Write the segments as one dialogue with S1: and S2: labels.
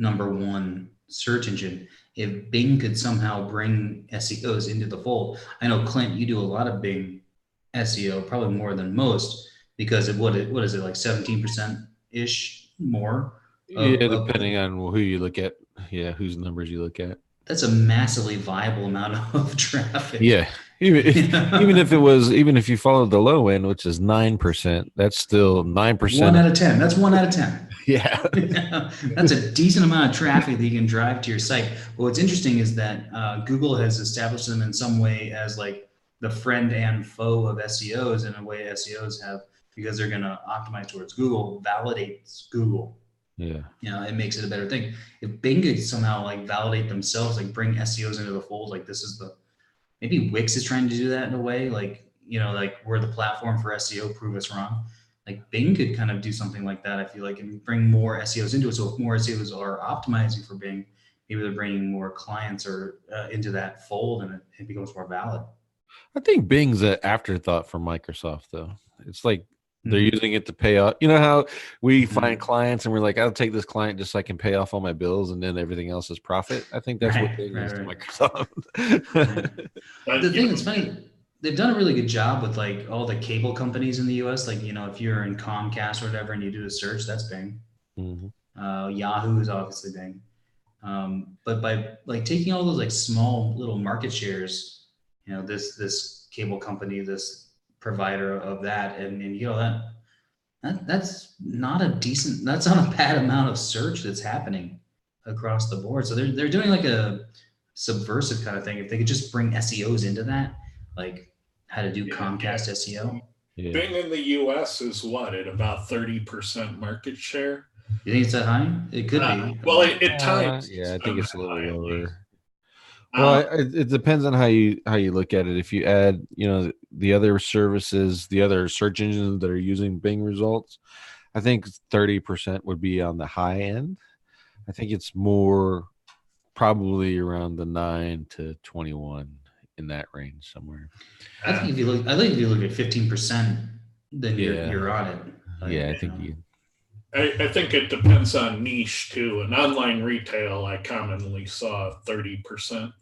S1: #1 search engine. If Bing could somehow bring SEOs into the fold, I know Clint, you do a lot of Bing SEO, probably more than most, because of what is it, like 17% ish more
S2: Yeah,
S1: of
S2: depending on who you look at. Yeah, whose numbers you look at.
S1: that's a massively viable amount of traffic.
S2: Yeah, even if even if you followed the low end, which is 9%, that's still 9%.
S1: One out of 10. That's 1 out of 10.
S2: Yeah,
S1: That's a decent amount of traffic that you can drive to your site. But what's interesting is that Google has established them in some way as like the friend and foe of SEOs in a way SEOs have, because they're going to optimize towards Google, validates Google.
S2: yeah.
S1: It makes it a better thing. If Bing could somehow like validate themselves, like bring SEOs into the fold, like this is the, maybe Wix is trying to do that in a way, like, like we're the platform for SEO, prove us wrong. Like Bing could kind of do something like that, I feel like, and bring more SEOs into it. So if more SEOs are optimizing for Bing, maybe they're bringing more clients or into that fold, and it becomes more valid.
S2: I think Bing's an afterthought for Microsoft, though. It's like they're
S1: Mm-hmm.
S2: using it to pay off. You know how we find clients and we're like, I'll take this client just so I can pay off all my bills, and then everything else is profit. I think that's what Bing is to Microsoft.
S1: The thing that's funny, they've done a really good job with like all the cable companies in the US. Like, if you're in Comcast or whatever and you do a search, that's Bing. Yahoo is obviously Bing. But by like taking all those like small little market shares, this cable company, this provider of that, and that's not a bad amount of search that's happening across the board. So they're doing like a subversive kind of thing. If they could just bring SEOs into that, like how to do Comcast SEO.
S3: Yeah. Bing in the US is what, at about 30% market share?
S1: You think it's that high? It could be.
S3: Well, at times.
S2: Yeah, I think it's a little lower. Well, it depends on how you look at it. If you add, the other services, the other search engines that are using Bing results, I think 30% would be on the high end. I think it's more probably around the 9 to 21 in that range somewhere.
S1: I think if you look at 15%, then you're on it.
S2: Like, I think
S3: I think it depends on niche too. In online retail, I commonly saw 30%.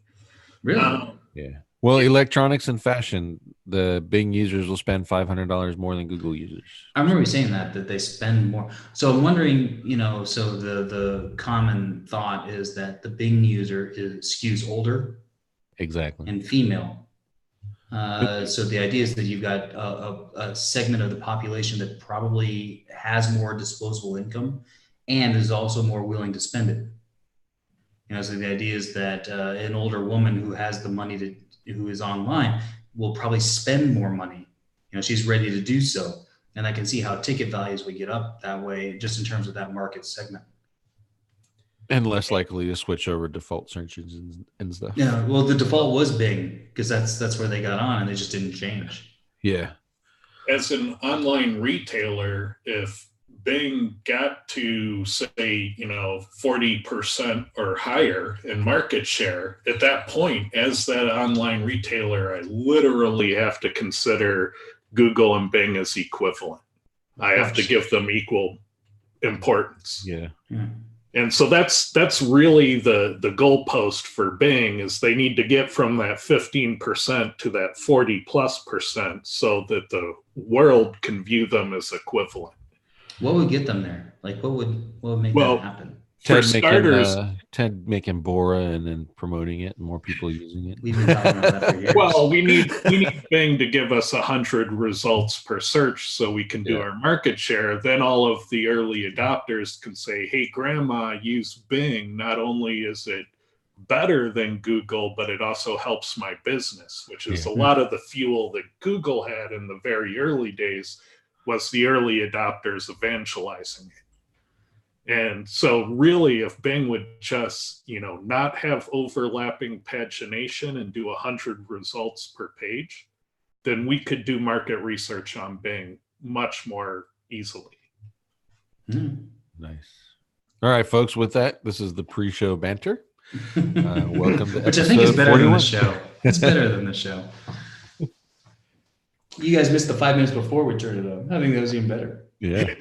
S1: Really?
S2: Yeah. Well, electronics and fashion, the Bing users will spend $500 more than Google users.
S1: I remember you saying that they spend more. So I'm wondering, so the common thought is that the Bing user skews older.
S2: Exactly.
S1: And female. So the idea is that you've got a segment of the population that probably has more disposable income and is also more willing to spend it. So the idea is that an older woman who has the money who is online will probably spend more money. She's ready to do so. And I can see how ticket values would get up that way, just in terms of that market segment.
S2: And less likely to switch over default search engines and stuff.
S1: Yeah, well, the default was Bing because that's where they got on, and they just didn't change.
S2: Yeah.
S3: As an online retailer, if Bing got to say, 40% or higher in market share, at that point, as that online retailer, I literally have to consider Google and Bing as equivalent. I have to give them equal importance.
S2: Yeah.
S3: And so that's really the goalpost for Bing, is they need to get from that 15% to that 40+% so that the world can view them as equivalent.
S1: What would get them there? Like what would make that happen?
S2: Ted making Bora and then promoting it and more people using it.
S1: We've been talking about that for years.
S3: Well, we need Bing to give us 100 results per search so we can do our market share. Then all of the early adopters can say, hey, grandma, use Bing. Not only is it better than Google, but it also helps my business, which is a lot of the fuel that Google had in the very early days, was the early adopters evangelizing it. And so really, if Bing would just, not have overlapping pagination and do 100 results per page, then we could do market research on Bing much more easily.
S2: Nice. All right, folks, with that, this is the pre-show banter. Welcome to
S1: which I think is better 41. Than the show. It's better than the show. You guys missed the 5 minutes before we turned it on. I think that was even better.
S2: Yeah.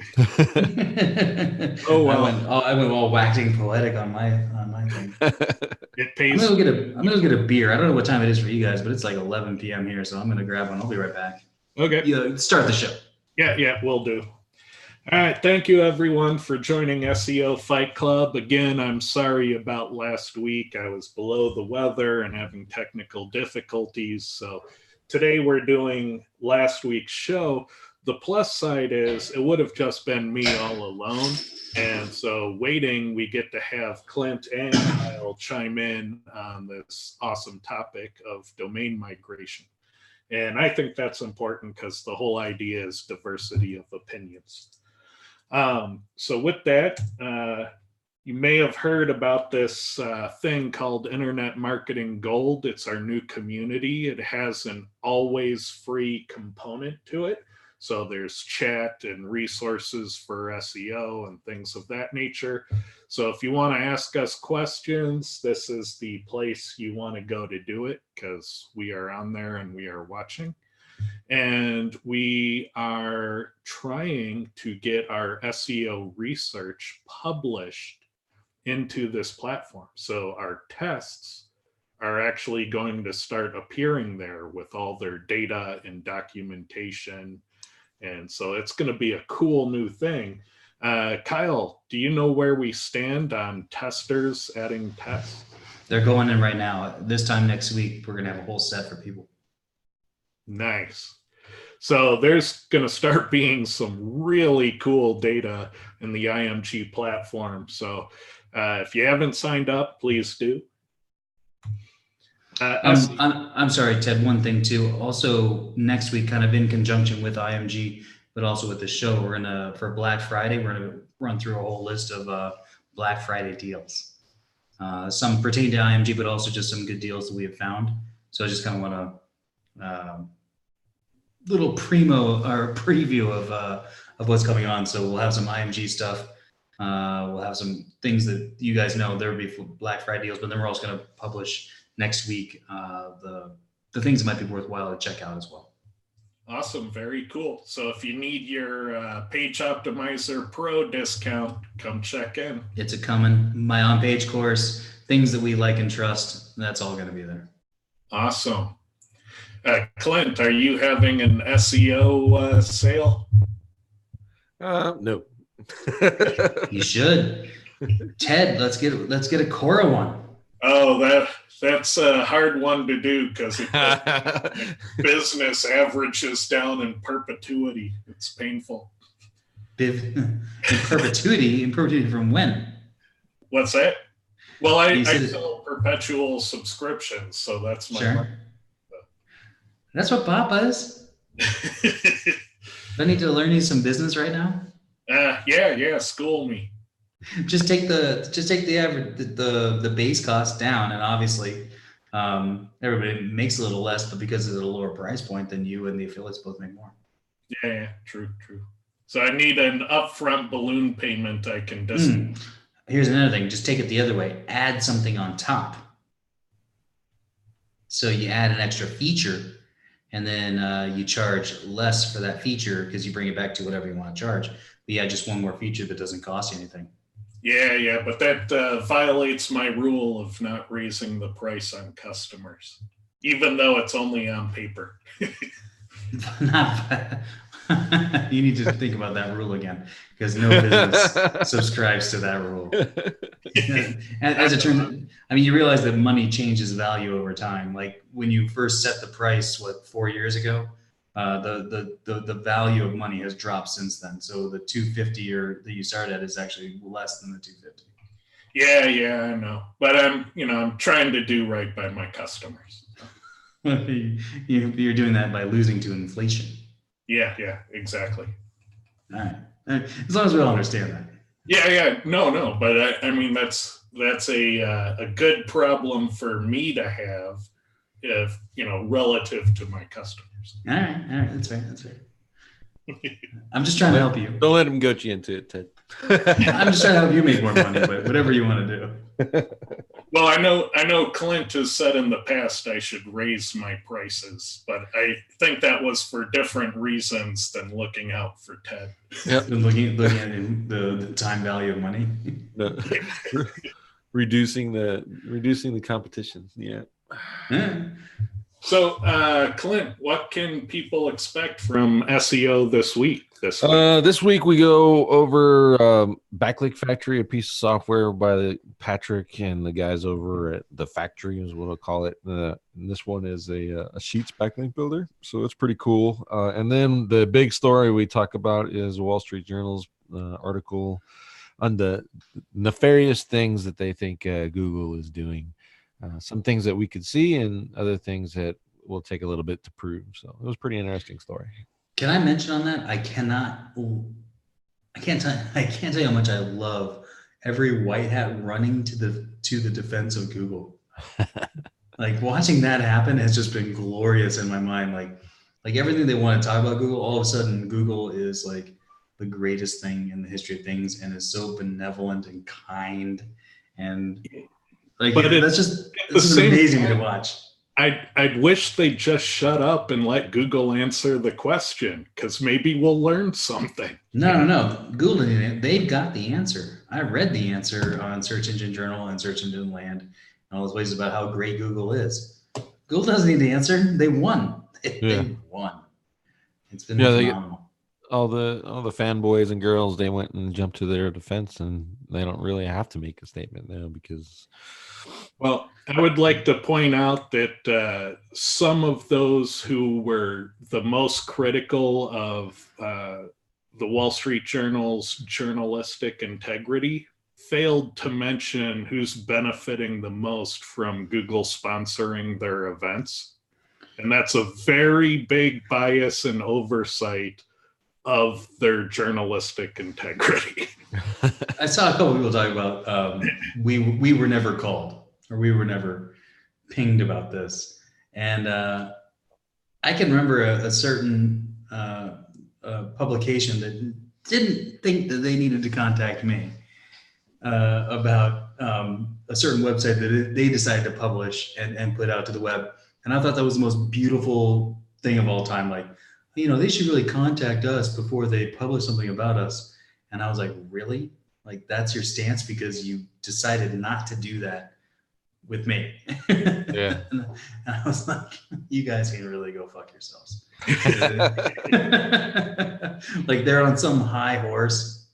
S3: Oh, well.
S1: I went all waxing poetic on my thing.
S3: It pays.
S1: I'm gonna go get a beer. I don't know what time it is for you guys, but it's like 11 p.m. here, so I'm gonna grab one. I'll be right back.
S3: Okay.
S1: Yeah, start the show.
S3: Yeah, we'll do. All right. Thank you, everyone, for joining SEO Fight Club. Again, I'm sorry about last week. I was below the weather and having technical difficulties. So today we're doing last week's show. The plus side is it would have just been me all alone. And so waiting, we get to have Clint and Kyle chime in on this awesome topic of domain migration. And I think that's important because the whole idea is diversity of opinions. So with that, you may have heard about this thing called Internet Marketing Gold. It's our new community. It has an always free component to it. So there's chat and resources for SEO and things of that nature. So if you want to ask us questions, this is the place you want to go to do it because we are on there and we are watching. And we are trying to get our SEO research published into this platform. So our tests are actually going to start appearing there with all their data and documentation. And so it's going to be a cool new thing. Kyle, do you know where we stand on testers adding tests?
S1: They're going in right now. This time next week, we're going to have a whole set for people.
S3: Nice. So there's going to start being some really cool data in the IMG platform. So if you haven't signed up, please do.
S1: I'm sorry, Ted, one thing too. Also, next week, kind of in conjunction with IMG, but also with the show, for Black Friday, we're going to run through a whole list of Black Friday deals. Some pertain to IMG, but also just some good deals that we have found. So I just kind of want to little preview of what's coming on. So we'll have some IMG stuff. We'll have some things that you guys know there will be Black Friday deals, but then we're also going to publish next week the things that might be worthwhile to check out as well.
S3: Awesome. Very cool. So if you need your Page Optimizer Pro discount, come check in.
S1: It's coming. My on-page course, things that we like and trust, that's all going to be there.
S3: Awesome. Clint, are you having an SEO sale?
S2: No.
S3: You
S1: should. Ted, let's get a Cora one.
S3: Oh, that's a hard one to do because business averages down in perpetuity. It's painful.
S1: In perpetuity? In perpetuity from when?
S3: What's that? Well, I sell perpetual subscriptions, so that's my
S1: sure. That's what Bob is. Do I need to learn you some business right now?
S3: Yeah. School me.
S1: Just take the average the base cost down, and obviously everybody makes a little less, but because it's at a lower price point, then you and the affiliates both make more.
S3: Yeah, true. So I need an upfront balloon payment. I can just.
S1: Here's another thing. Just take it the other way. Add something on top. So you add an extra feature, and then you charge less for that feature because you bring it back to whatever you want to charge. But you add just one more feature that doesn't cost you anything.
S3: Yeah, but that violates my rule of not raising the price on customers, even though it's only on paper.
S1: You need to think about that rule again, because no business subscribes to that rule. As it turns, you realize that money changes value over time. Like when you first set the price, 4 years ago, the value of money has dropped since then. So the $250 that you started at is actually less than the $250.
S3: Yeah, I know, but I'm trying to do right by my customers.
S1: You're doing that by losing to inflation.
S3: Yeah, exactly.
S1: All right. As long as we all understand that.
S3: Yeah. No, but that's a good problem for me to have, if relative to my customers.
S1: All right. That's fair. I'm just trying to help you.
S2: Don't let him goat you into it, Ted.
S1: I'm just trying to help you make more money, but whatever you want to do.
S3: Well, I know Clint has said in the past I should raise my prices, but I think that was for different reasons than looking out for Ted.
S1: Yep. And looking at the time value of money.
S2: No. reducing the competition. Yeah.
S3: So, Clint, what can people expect from SEO this week?
S2: This week we go over Backlink Factory, a piece of software by Patrick and the guys over at the Factory is what I'll call it. This one is a Sheets backlink builder, so it's pretty cool. And then the big story we talk about is Wall Street Journal's article on the nefarious things that they think Google is doing. Some things that we could see and other things that will take a little bit to prove. So it was a pretty interesting story.
S1: Can I mention on that? I can't tell you how much I love every white hat running to the defense of Google. Like watching that happen has just been glorious in my mind. Like everything they want to talk about Google, all of a sudden Google is like the greatest thing in the history of things and is so benevolent and kind and like this is amazing to watch.
S3: I'd wish they'd just shut up and let Google answer the question, because maybe we'll learn something.
S1: No. Google, they've got the answer. I read the answer on Search Engine Journal and Search Engine Land and all those places about how great Google is. Google doesn't need the answer. They won. They won. It's been phenomenal.
S2: All the fanboys and girls, they went and jumped to their defense, and they don't really have to make a statement now because.
S3: Well, I would like to point out that some of those who were the most critical of the Wall Street Journal's journalistic integrity failed to mention who's benefiting the most from Google sponsoring their events. And that's a very big bias and oversight of their journalistic integrity.
S1: I saw a couple of people talk about we were never called or we were never pinged about this. And I can remember a certain publication that didn't think that they needed to contact me about a certain website that they decided to publish and put out to the web. And I thought that was the most beautiful thing of all time. Like, they should really contact us before they publish something about us. And I was like, really? Like, that's your stance because you decided not to do that with me.
S2: Yeah.
S1: And I was like, you guys can really go fuck yourselves. Like they're on some high horse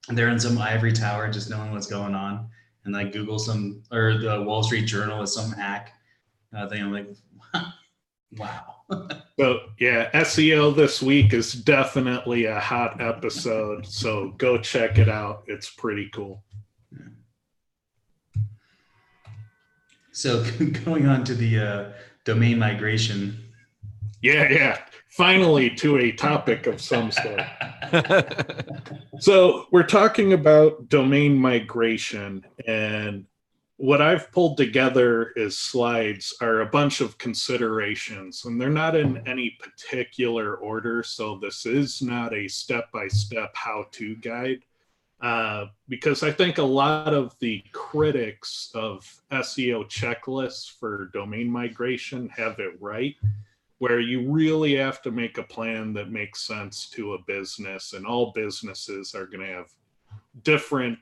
S1: and they're in some ivory tower just knowing what's going on. And like Google or the Wall Street Journal is some hack thing. I'm like, wow.
S3: So yeah, SEO this week is definitely a hot episode. So go check it out. It's pretty cool.
S1: So going on to the domain migration.
S3: Yeah. Finally to a topic of some sort. So we're talking about domain migration, and what I've pulled together as slides are a bunch of considerations, and they're not in any particular order. So this is not a step-by-step how-to guide. Because I think a lot of the critics of SEO checklists for domain migration have it right, where you really have to make a plan that makes sense to a business, and all businesses are going to have different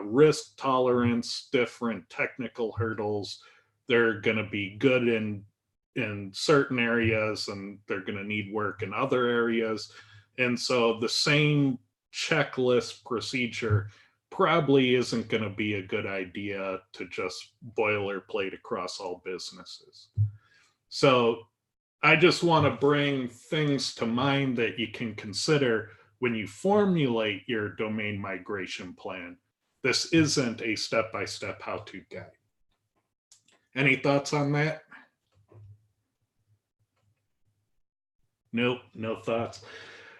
S3: risk tolerance, different technical hurdles. They're going to be good in certain areas, and they're going to need work in other areas. And so the same checklist procedure probably isn't going to be a good idea to just boilerplate across all businesses. So I just want to bring things to mind that you can consider when you formulate your domain migration plan. This isn't a step-by-step how-to guide. Any thoughts on that? Nope, no thoughts.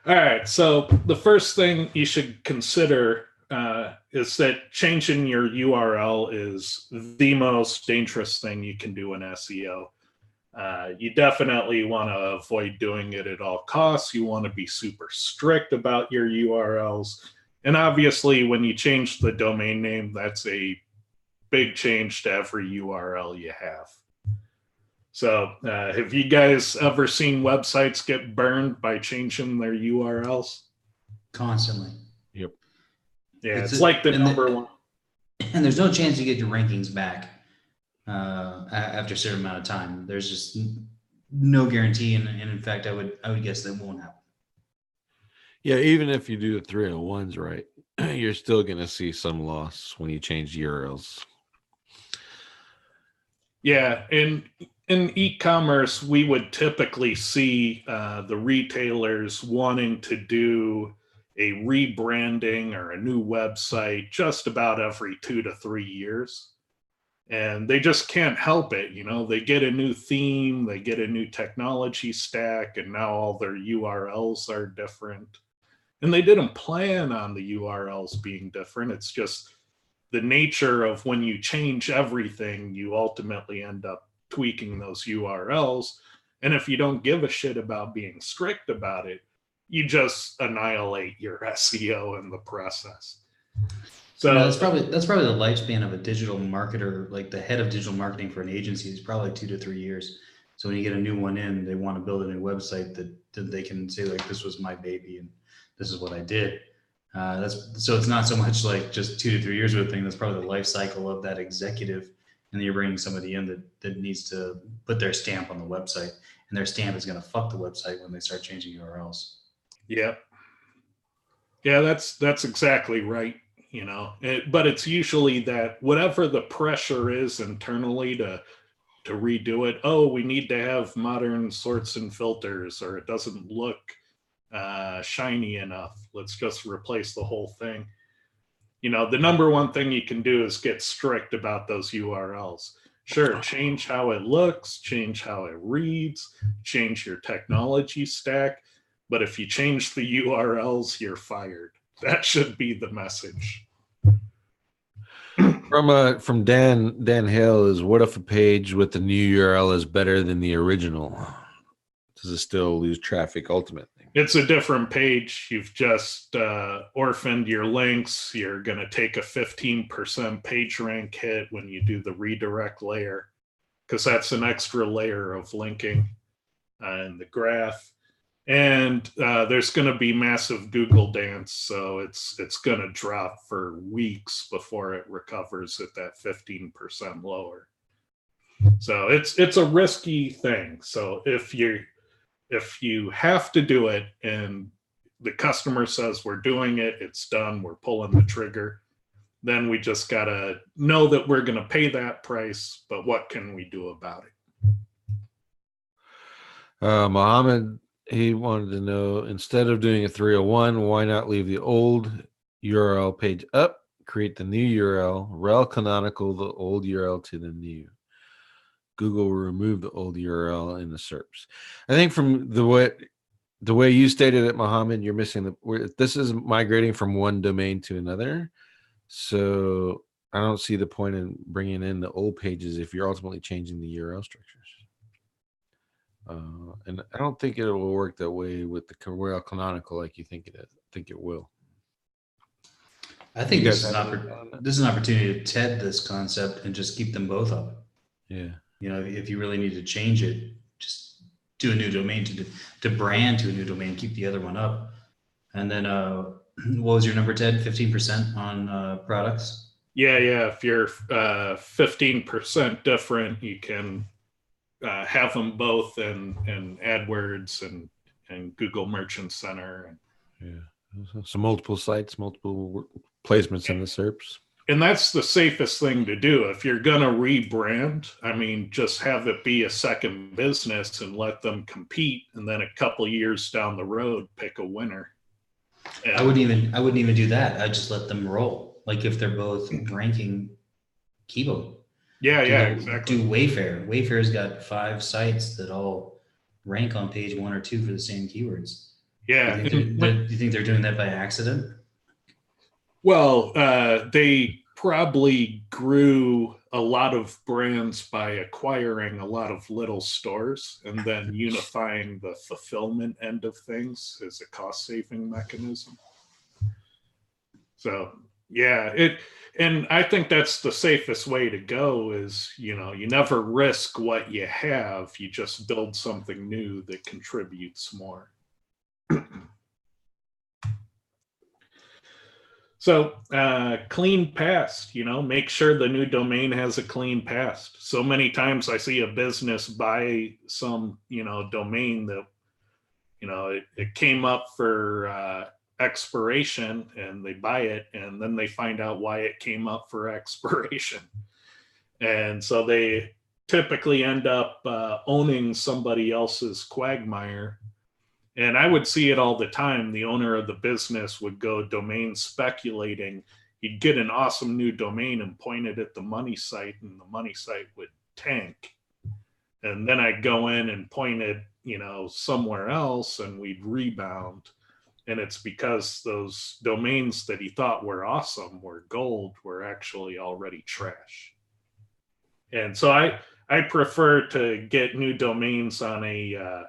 S3: All right, so the first thing you should consider is that changing your URL is the most dangerous thing you can do in SEO. You definitely want to avoid doing it at all costs. You want to be super strict about your URLs. And obviously, when you change the domain name, that's a big change to every URL you have. So have you guys ever seen websites get burned by changing their URLs?
S1: Constantly.
S2: Yep.
S3: Yeah, it's like the number one.
S1: And there's no chance you get your rankings back after a certain amount of time. There's just no guarantee, and in fact, I would guess that won't happen.
S2: Yeah, even if you do the 301s right, you're still going to see some loss when you change URLs.
S3: Yeah, in e-commerce, we would typically see the retailers wanting to do a rebranding or a new website just about every 2 to 3 years. And they just can't help it. You know, they get a new theme, they get a new technology stack, and now all their URLs are different. And they didn't plan on the URLs being different. It's just the nature of when you change everything, you ultimately end up tweaking those URLs. And if you don't give a shit about being strict about it, you just annihilate your SEO in the process. So
S1: that's probably the lifespan of a digital marketer. Like the head of digital marketing for an agency is probably 2 to 3 years. So when you get a new one in, they want to build a new website that they can say like, this was my baby and this is what I did. So it's not so much like just 2 to 3 years of a thing. That's probably the life cycle of that executive, and then you're bringing somebody in that needs to put their stamp on the website, and their stamp is going to fuck the website when they start changing URLs.
S3: Yeah, that's exactly right. You know, but it's usually that whatever the pressure is internally to redo it. Oh, we need to have modern sorts and filters, or it doesn't look shiny enough. Let's just replace the whole thing. You know, the number one thing you can do is get strict about those URLs. Sure, change how it looks, change how it reads, change your technology stack. But if you change the URLs, you're fired. That should be the message.
S2: From Dan Hale is, what if a page with the new URL is better than the original? Does it still lose traffic ultimately?
S3: It's a different page. You've just orphaned your links. You're going to take a 15% page rank hit when you do the redirect layer, because that's an extra layer of linking in the graph. And there's going to be massive Google dance, so it's going to drop for weeks before it recovers at that 15% lower. So it's a risky thing. So if you have to do it and the customer says we're doing it, it's done, we're pulling the trigger, then we just got to know that we're going to pay that price, but what can we do about it?
S2: Mohammed, he wanted to know, instead of doing a 301, why not leave the old URL page up, create the new URL, rel canonical the old URL to the new. Google will remove the old URL in the SERPs. I think from the way you stated it, Mohammed, you're missing this is migrating from one domain to another. So I don't see the point in bringing in the old pages if you're ultimately changing the URL structures. And I don't think it will work that way with the rel canonical like you think it is. I think it will.
S1: I think this is an opportunity to TED this concept and just keep them both up.
S2: Yeah.
S1: You know, if you really need to change it, just do a new domain to brand to a new domain, keep the other one up. And then what was your number, Ted? 15% on products?
S3: Yeah. If you're 15% different, you can have them both in AdWords and Google Merchant Center.
S2: Yeah. So multiple sites, multiple placements in the SERPs.
S3: And that's the safest thing to do. If you're going to rebrand, I mean, just have it be a second business and let them compete. And then a couple of years down the road, pick a winner. And
S1: I wouldn't even do that. I'd just let them roll. Like if they're both ranking, keep them.
S3: Yeah, exactly.
S1: Do Wayfair. Wayfair's got 5 sites that all rank on page 1 or 2 for the same keywords.
S3: Yeah.
S1: Do you think they're doing that by accident?
S3: Well, they probably grew a lot of brands by acquiring a lot of little stores and then unifying the fulfillment end of things as a cost-saving mechanism. So yeah, and I think that's the safest way to go is, you know, you never risk what you have. You just build something new that contributes more. So clean past, you know, make sure the new domain has a clean past. So many times I see a business buy some, you know, domain that, you know, it came up for expiration, and they buy it, and then they find out why it came up for expiration. And so they typically end up owning somebody else's quagmire. And I would see it all the time. The owner of the business would go domain speculating. He'd get an awesome new domain and point it at the money site, and the money site would tank. And then I'd go in and point it, you know, somewhere else, and we'd rebound. And it's because those domains that he thought were awesome, were gold, were actually already trash. And so I prefer to get new domains on a,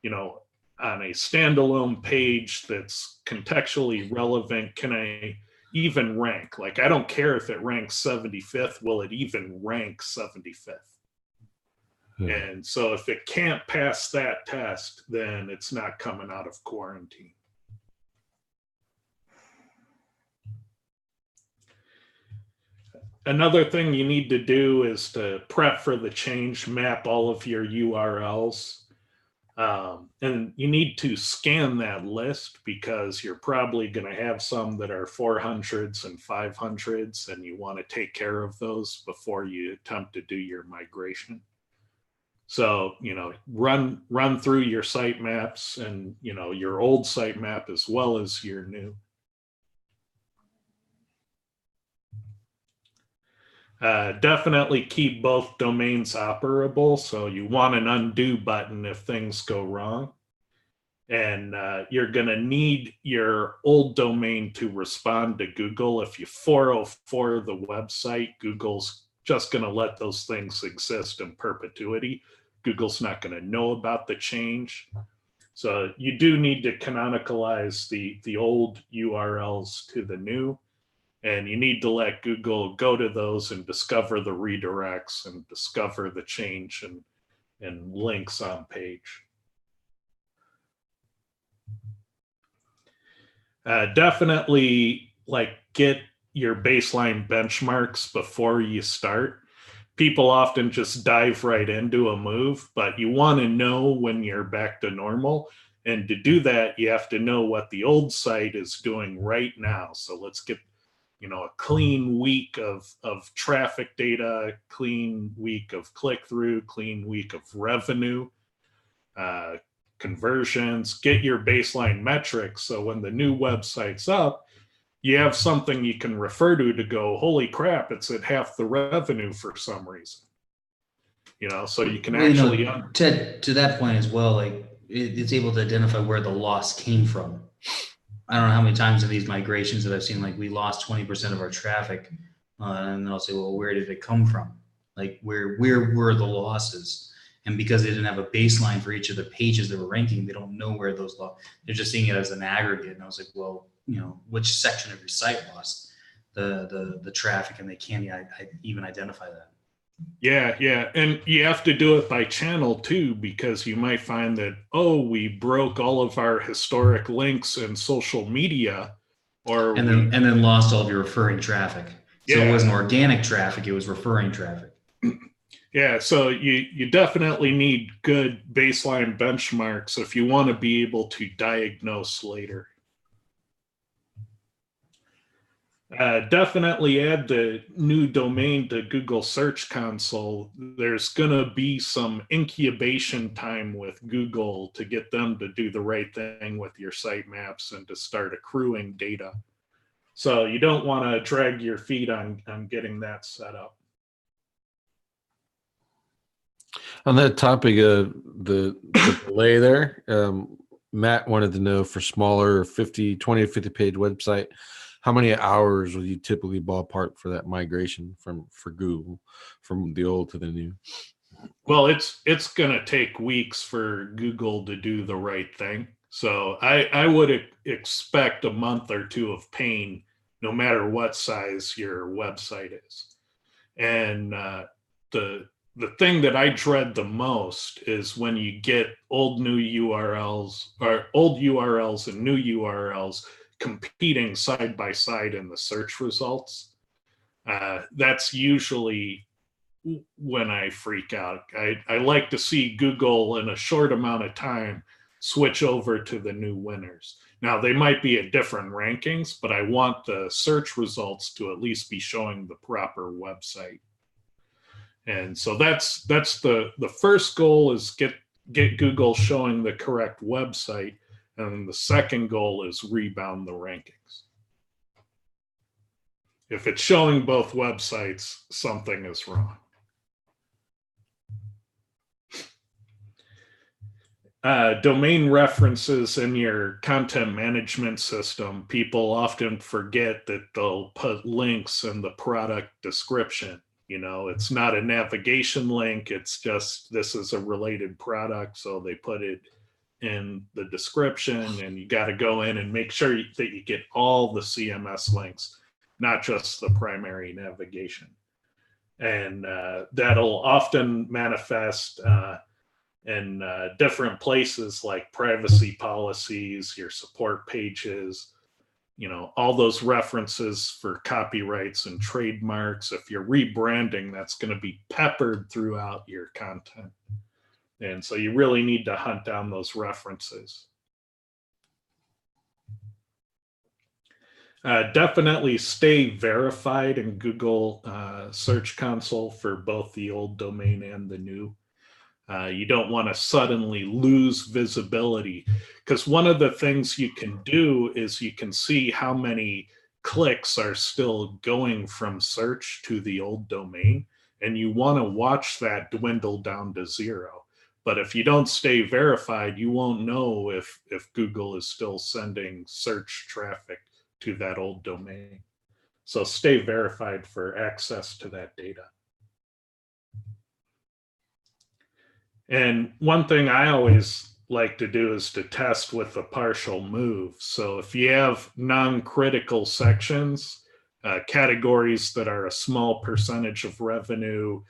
S3: you know, on a standalone page that's contextually relevant. Can I even rank? Like, I don't care if it ranks 75th, will it even rank 75th? And so if it can't pass that test, then it's not coming out of quarantine. Another thing you need to do is to prep for the change, map all of your URLs. And you need to scan that list, because you're probably going to have some that are 400s and 500s, and you want to take care of those before you attempt to do your migration. So, you know, run through your sitemaps, and, you know, your old sitemap as well as your new. Definitely keep both domains operable. So you want an undo button if things go wrong. And you're going to need your old domain to respond to Google. If you 404 the website, Google's just going to let those things exist in perpetuity. Google's not going to know about the change. So you do need to canonicalize the old URLs to the new. And you need to let Google go to those and discover the redirects and discover the change and links on page. Definitely, like, get your baseline benchmarks before you start. People often just dive right into a move, but you want to know when you're back to normal. And to do that, you have to know what the old site is doing right now. So let's get, you know, a clean week of traffic data, clean week of click-through, clean week of revenue, conversions, get your baseline metrics. So when the new website's up, you have something you can refer to go, holy crap, it's at half the revenue for some reason. You know, so you can actually...
S1: You know, to that point as well, like, it's able to identify where the loss came from. I don't know how many times in these migrations that I've seen, like, we lost 20% of our traffic, and they'll say, well, where did it come from? Like, where were the losses? And because they didn't have a baseline for each of the pages that were ranking, they don't know where those lost. They're just seeing it as an aggregate. And I was like, well, you know, which section of your site lost the traffic, and they can't even identify that.
S3: Yeah. And you have to do it by channel too, because you might find that, oh, we broke all of our historic links in social media,
S1: and then lost all of your referring traffic. So
S3: yeah.
S1: It wasn't organic traffic, it was referring traffic.
S3: Yeah, so you definitely need good baseline benchmarks if you want to be able to diagnose later. Definitely add the new domain to Google Search Console. There's going to be some incubation time with Google to get them to do the right thing with your sitemaps and to start accruing data. So you don't want to drag your feet on getting that set up.
S2: On that topic of the delay there, Matt wanted to know, for smaller 20 to 50 page website, how many hours would you typically ballpark for that migration for Google, from the old to the new?
S3: Well, it's going to take weeks for Google to do the right thing. So I would expect a month or two of pain no matter what size your website is. And the thing that I dread the most is when you get old URLs and new URLs competing side by side in the search results. That's usually when I freak out. I like to see Google in a short amount of time switch over to the new winners. Now, they might be at different rankings, but I want the search results to at least be showing the proper website. And so that's the first goal is get Google showing the correct website. And the second goal is rebound the rankings. If it's showing both websites, something is wrong. Domain references in your content management system, people often forget that they'll put links in the product description. You know, it's not a navigation link. It's just, this is a related product. So they put it in the description, and you got to go in and make sure that you get all the CMS links, not just the primary navigation. And that'll often manifest in different places like privacy policies, your support pages, you know, all those references for copyrights and trademarks. If you're rebranding, that's going to be peppered throughout your content. And so you really need to hunt down those references. Definitely stay verified in Google Search Console for both the old domain and the new. You don't want to suddenly lose visibility, because one of the things you can do is you can see how many clicks are still going from search to the old domain, and you want to watch that dwindle down to zero. But if you don't stay verified, you won't know if Google is still sending search traffic to that old domain. So stay verified for access to that data. And one thing I always like to do is to test with a partial move. So if you have non-critical sections, categories that are a small percentage of revenue,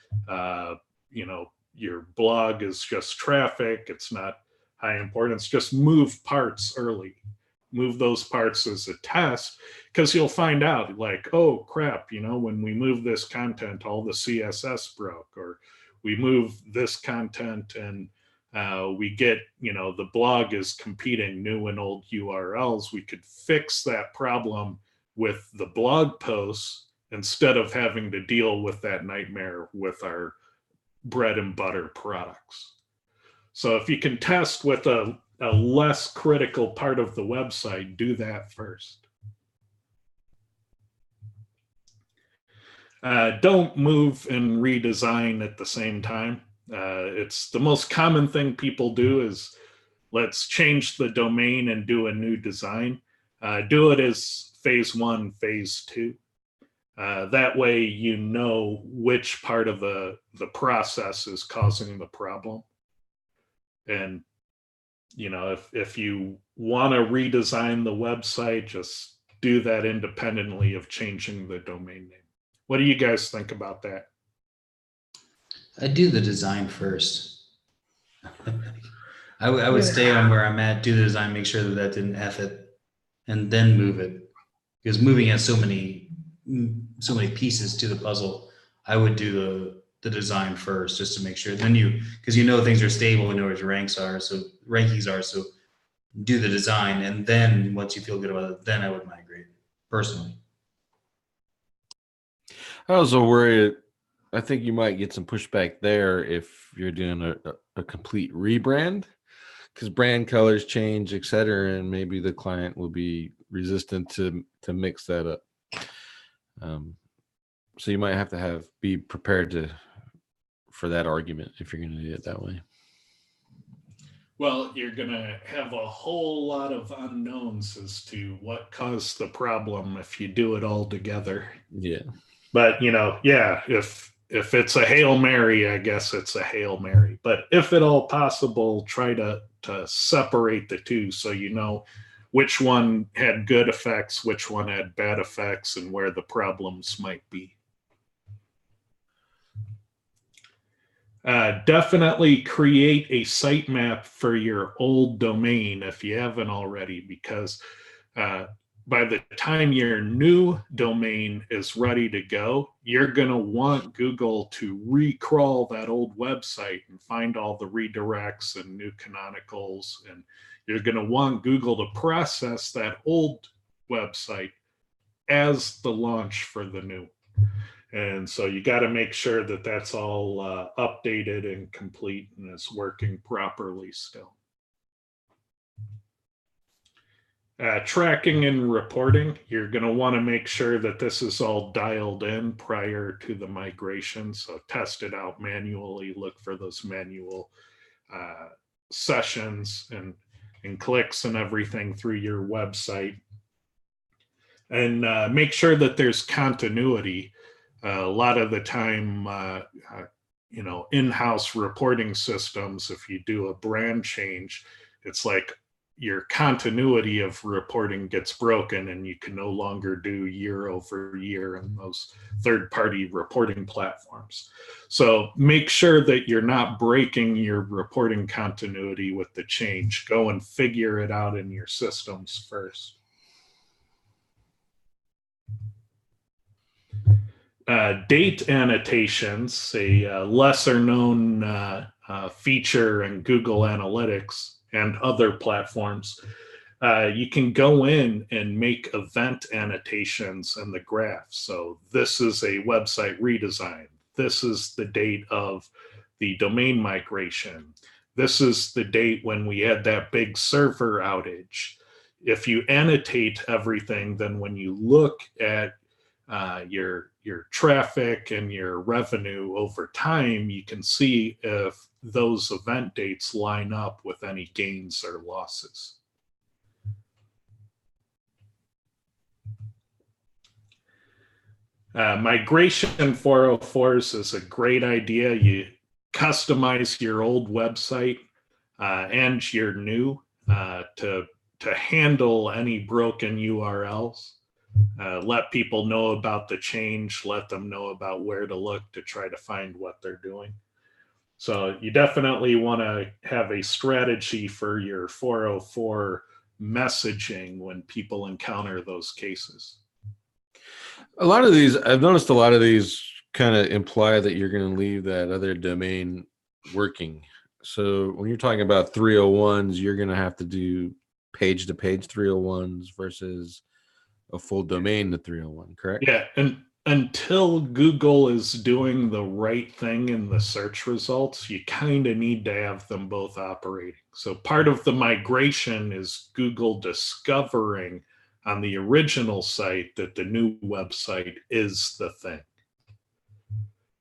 S3: you know, your blog is just traffic, it's not high importance, just move parts early. Move those parts as a test, because you'll find out like, oh crap, you know, when we move this content, all the CSS broke, or we move this content and we get, you know, the blog is competing new and old URLs. We could fix that problem with the blog posts instead of having to deal with that nightmare with our bread and butter products. So if you can test with a less critical part of the website, do that first. Don't move and redesign at the same time. It's the most common thing people do is let's change the domain and do a new design. Do it as phase one, phase two. That way you know which part of the process is causing the problem. And you know, if you want to redesign the website, just do that independently of changing the domain name. What do you guys think about that?
S1: I do the design first. I would stay on where I'm at, do the design, make sure that didn't F it, and then move it. Because moving has so many pieces to the puzzle. I would do the design first, just to make sure. Then because you know things are stable, you know where your rankings are. So do the design, and then once you feel good about it, then I would migrate personally.
S2: I also worry, I think you might get some pushback there if you're doing a complete rebrand, because brand colors change, etc., and maybe the client will be resistant to mix that up. So you might have to be prepared for that argument if you're going to do it that way.
S3: Well, you're going to have a whole lot of unknowns as to what caused the problem if you do it all together.
S2: Yeah.
S3: But, you know, yeah, if it's a Hail Mary, I guess it's a Hail Mary. But if at all possible, try to separate the two so you know which one had good effects, which one had bad effects, and where the problems might be. Definitely create a sitemap for your old domain if you haven't already, because by the time your new domain is ready to go, you're going to want Google to recrawl that old website and find all the redirects and new canonicals. And you're going to want Google to process that old website as the launch for the new. And so you got to make sure that that's all updated and complete and is working properly still. Tracking and reporting, you're going to want to make sure that this is all dialed in prior to the migration. So test it out manually, look for those manual sessions and clicks and everything through your website. And make sure that there's continuity. A lot of the time, in-house reporting systems, if you do a brand change, it's like your continuity of reporting gets broken and you can no longer do year over year in those third-party reporting platforms. So make sure that you're not breaking your reporting continuity with the change. Go and figure it out in your systems first. Date annotations, a lesser known feature in Google Analytics and other platforms. You can go in and make event annotations in the graph. So this is a website redesign. This is the date of the domain migration. This is the date when we had that big server outage. If you annotate everything, then when you look at your traffic and your revenue over time, you can see if those event dates line up with any gains or losses. Migration 404s is a great idea. You customize your old website and your new to handle any broken URLs. Let people know about the change, let them know about where to look to try to find what they're doing. So you definitely want to have a strategy for your 404 messaging when people encounter those cases.
S2: A lot of these, I've noticed a lot of these kind of imply that you're going to leave that other domain working. So when you're talking about 301s, you're going to have to do page-to-page 301s versus a full domain to 301, correct?
S3: Yeah, and until Google is doing the right thing in the search results, you kind of need to have them both operating. So part of the migration is Google discovering on the original site that the new website is the thing.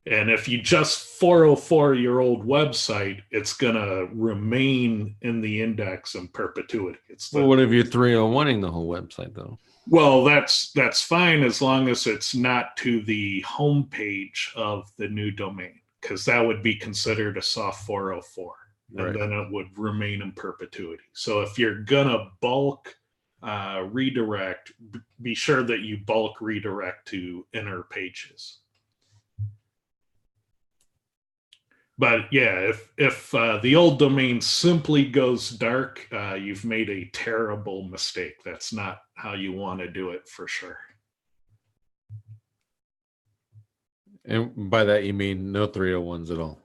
S3: And if you just 404 your old website, it's going to remain in the index in perpetuity.
S2: Well, what if you're 301ing the whole website, though?
S3: Well, that's fine as long as it's not to the home page of the new domain, because that would be considered a soft 404, and
S2: Right.
S3: then it would remain in perpetuity. So if you're going to bulk redirect, be sure that you bulk redirect to inner pages. But yeah, if the old domain simply goes dark, you've made a terrible mistake. That's not how you want to do it for sure.
S2: And by that, you mean no 301s at all?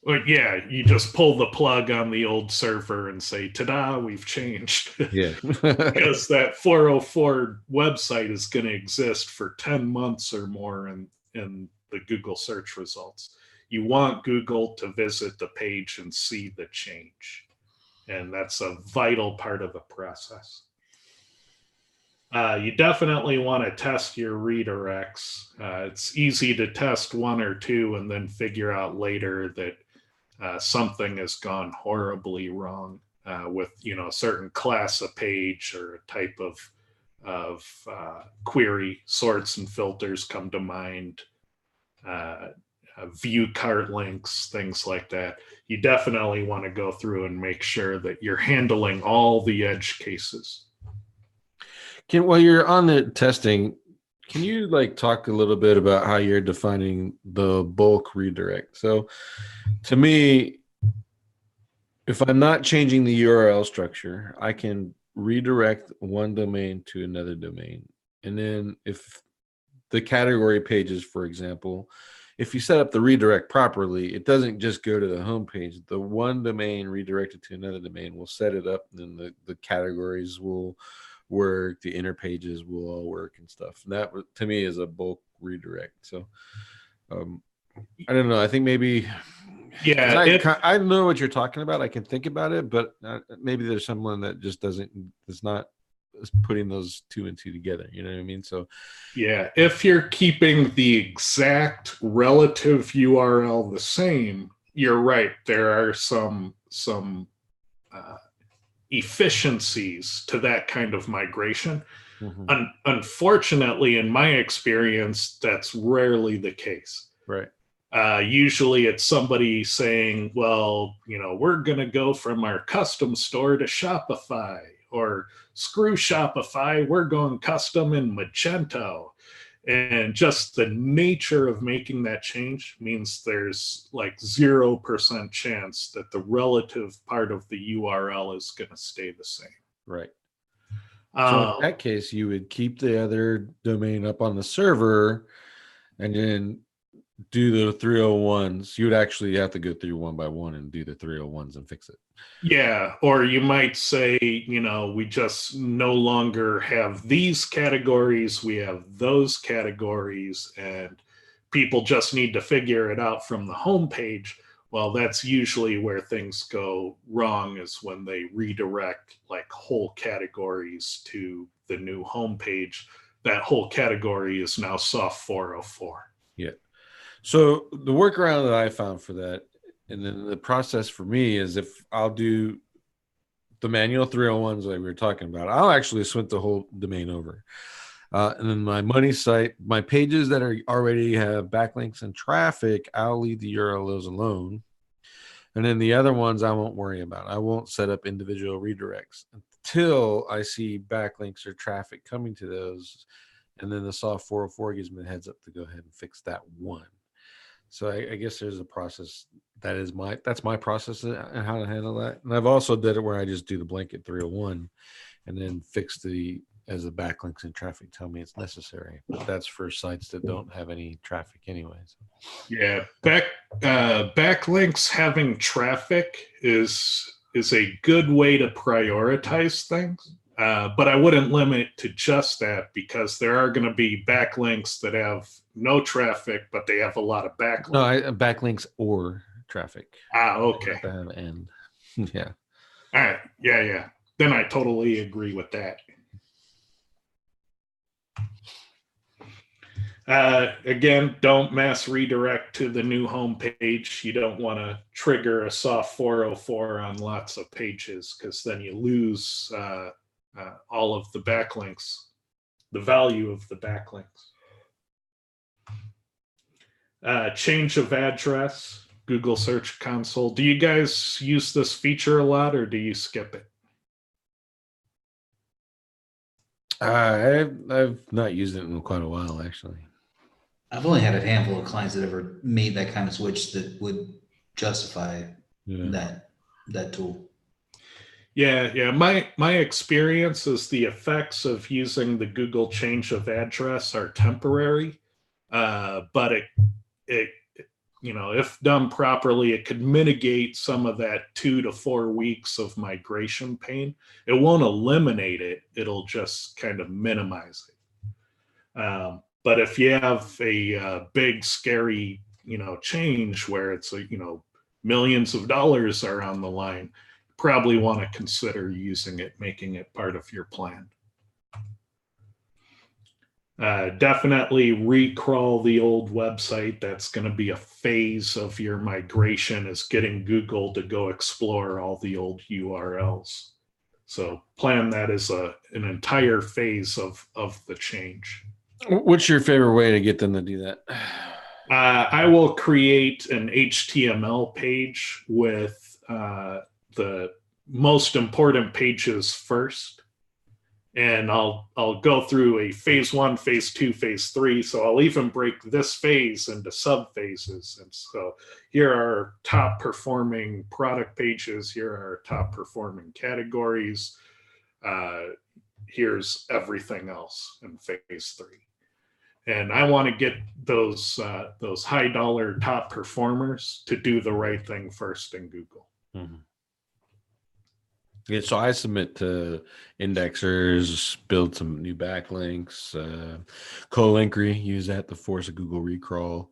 S3: Well, yeah, you just pull the plug on the old server and say, ta-da, we've changed.
S2: Yeah.
S3: Because that 404 website is going to exist for 10 months or more in the Google search results. You want Google to visit the page and see the change. And that's a vital part of the process. You definitely want to test your redirects. It's easy to test one or two and then figure out later that something has gone horribly wrong with a certain class of page or a type of query. Sorts and filters come to mind. View cart links, things like that. You definitely want to go through and make sure that you're handling all the edge cases.
S2: While you're on the testing, can you like talk a little bit about how you're defining the bulk redirect? So to me, if I'm not changing the URL structure, I can redirect one domain to another domain. And then if the category pages, for example, if you set up the redirect properly, it doesn't just go to the home page. The one domain redirected to another domain will set it up, and then the categories will work, the inner pages will all work and stuff. And that to me is a bulk redirect. So I don't know. I think maybe I know what you're talking about. I can think about it, but maybe there's someone that just is not putting those two and two together. You know what I mean? So
S3: yeah, if you're keeping the exact relative URL the same, you're right. There are some efficiencies to that kind of migration. Mm-hmm. Unfortunately, in my experience, that's rarely the case.
S2: Right.
S3: Usually it's somebody saying, well, we're going to go from our custom store to Shopify, or screw Shopify, we're going custom in Magento. And just the nature of making that change means there's like 0% chance that the relative part of the URL is going to stay the same.
S2: Right. So in that case, you would keep the other domain up on the server and then do the 301s. You would actually have to go through one by one and do the 301s and fix it.
S3: Yeah. Or you might say, we just no longer have these categories. We have those categories, and people just need to figure it out from the homepage. Well, that's usually where things go wrong, is when they redirect like whole categories to the new homepage. That whole category is now soft 404.
S2: Yeah. So the workaround that I found for that, and then the process for me, is if I'll do the manual 301s like we were talking about, I'll actually switch the whole domain over. And then my money site, my pages that already have backlinks and traffic, I'll leave the URLs alone. And then the other ones I won't worry about. I won't set up individual redirects until I see backlinks or traffic coming to those. And then the soft 404 gives me the heads up to go ahead and fix that one. So I guess there's a process that's my process and how to handle that. And I've also did it where I just do the blanket 301 and then fix as the backlinks and traffic tell me it's necessary. But that's for sites that don't have any traffic anyways.
S3: Yeah, backlinks having traffic is a good way to prioritize things. But I wouldn't limit to just that, because there are going to be backlinks that have no traffic, but they have a lot of backlinks.
S2: No, backlinks or traffic.
S3: Okay.
S2: They have end. Yeah.
S3: All right. Yeah. Then I totally agree with that. Again, don't mass redirect to the new homepage. You don't want to trigger a soft 404 on lots of pages, because then you lose all of the backlinks, the value of the backlinks. Change of address, Google Search Console. Do you guys use this feature a lot, or do you skip it?
S2: I've not used it in quite a while, actually.
S1: I've only had a handful of clients that ever made that kind of switch that would justify that tool.
S3: Yeah. My experience is the effects of using the Google change of address are temporary, but it if done properly, it could mitigate some of that 2 to 4 weeks of migration pain. It won't eliminate it; it'll just kind of minimize it. But if you have a big, scary, change where it's millions of dollars are on the line, probably want to consider using it, making it part of your plan. Definitely recrawl the old website. That's going to be a phase of your migration, is getting Google to go explore all the old URLs. So plan that as an entire phase of the change.
S2: What's your favorite way to get them to do that?
S3: I will create an HTML page with the most important pages first, and I'll go through a phase 1, phase 2, phase 3. So I'll even break this phase into sub phases. And so here are top performing product pages. Here are top performing categories. Here's everything else in phase 3. And I want to get those high dollar top performers to do the right thing first in Google.
S2: Mm-hmm. Yeah, so I submit to indexers, build some new backlinks, co-linkery, use that to force a Google recrawl.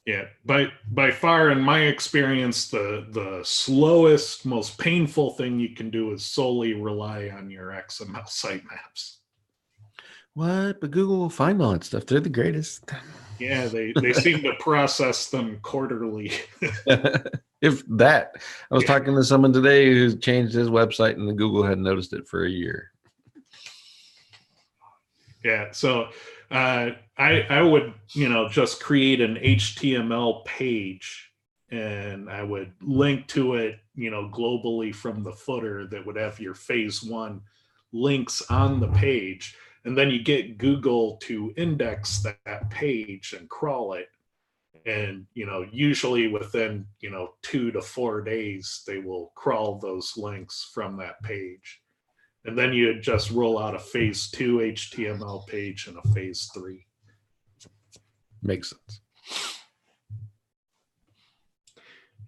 S3: Yeah, by far, in my experience, the slowest, most painful thing you can do is solely rely on your XML sitemaps.
S2: What? But Google will find all that stuff. They're the greatest.
S3: Yeah, they seem to process them quarterly.
S2: If that. I was talking to someone today who changed his website and Google hadn't noticed it for a year.
S3: Yeah, so I would, just create an HTML page, and I would link to it, globally from the footer that would have your phase 1 links on the page. And then you get Google to index that page and crawl it. And, usually within, 2 to 4 days, they will crawl those links from that page. And then you just roll out a phase 2 HTML page and a phase 3.
S2: Makes sense.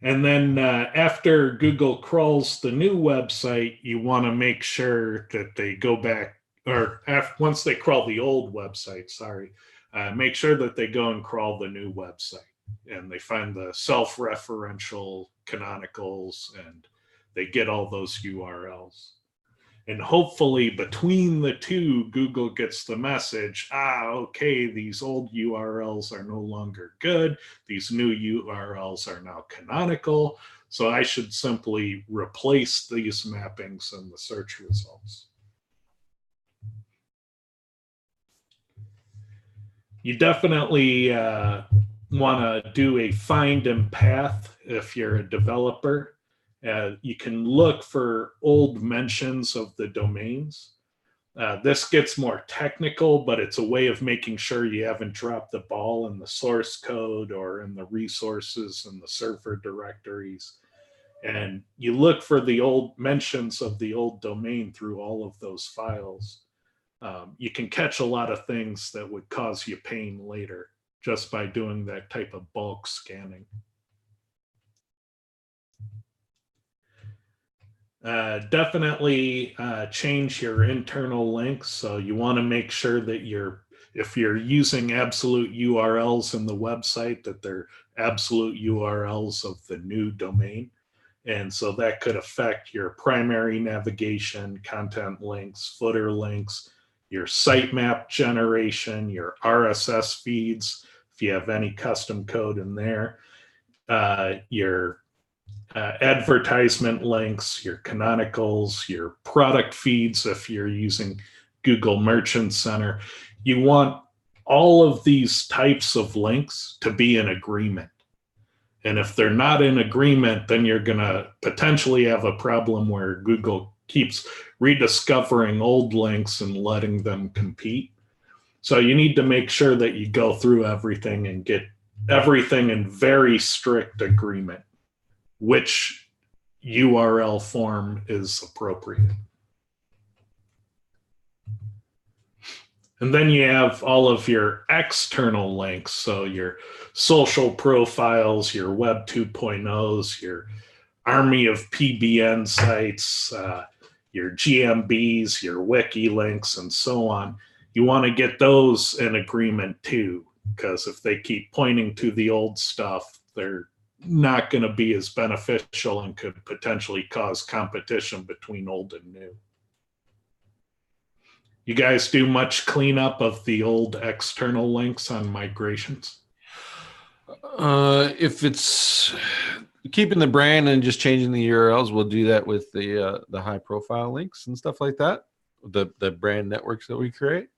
S3: And then after Google crawls the new website, you want to make sure that they go back, or once they crawl the old website, make sure that they go and crawl the new website. And they find the self-referential canonicals, and they get all those URLs. And hopefully between the two, Google gets the message, okay, these old URLs are no longer good. These new URLs are now canonical. So I should simply replace these mappings in the search results. You definitely want to do a find and path if you're a developer. You can look for old mentions of the domains. This gets more technical, but it's a way of making sure you haven't dropped the ball in the source code or in the resources and the server directories. And you look for the old mentions of the old domain through all of those files. You can catch a lot of things that would cause you pain later just by doing that type of bulk scanning. Definitely change your internal links. So you want to make sure that if you're using absolute URLs in the website, that they're absolute URLs of the new domain. And so that could affect your primary navigation, content links, footer links, your sitemap generation, your RSS feeds, if you have any custom code in there, your advertisement links, your canonicals, your product feeds if you're using Google Merchant Center. You want all of these types of links to be in agreement. And if they're not in agreement, then you're going to potentially have a problem where Google keeps rediscovering old links and letting them compete. So you need to make sure that you go through everything and get everything in very strict agreement, which URL form is appropriate. And then you have all of your external links. So your social profiles, your Web 2.0s, your army of PBN sites, your GMBs, your wiki links, and so on. You want to get those in agreement too, because if they keep pointing to the old stuff, they're not going to be as beneficial and could potentially cause competition between old and new. You guys do much cleanup of the old external links on migrations?
S2: If it's keeping the brand and just changing the URLs, we'll do that with the high profile links and stuff like that, the brand networks that we create.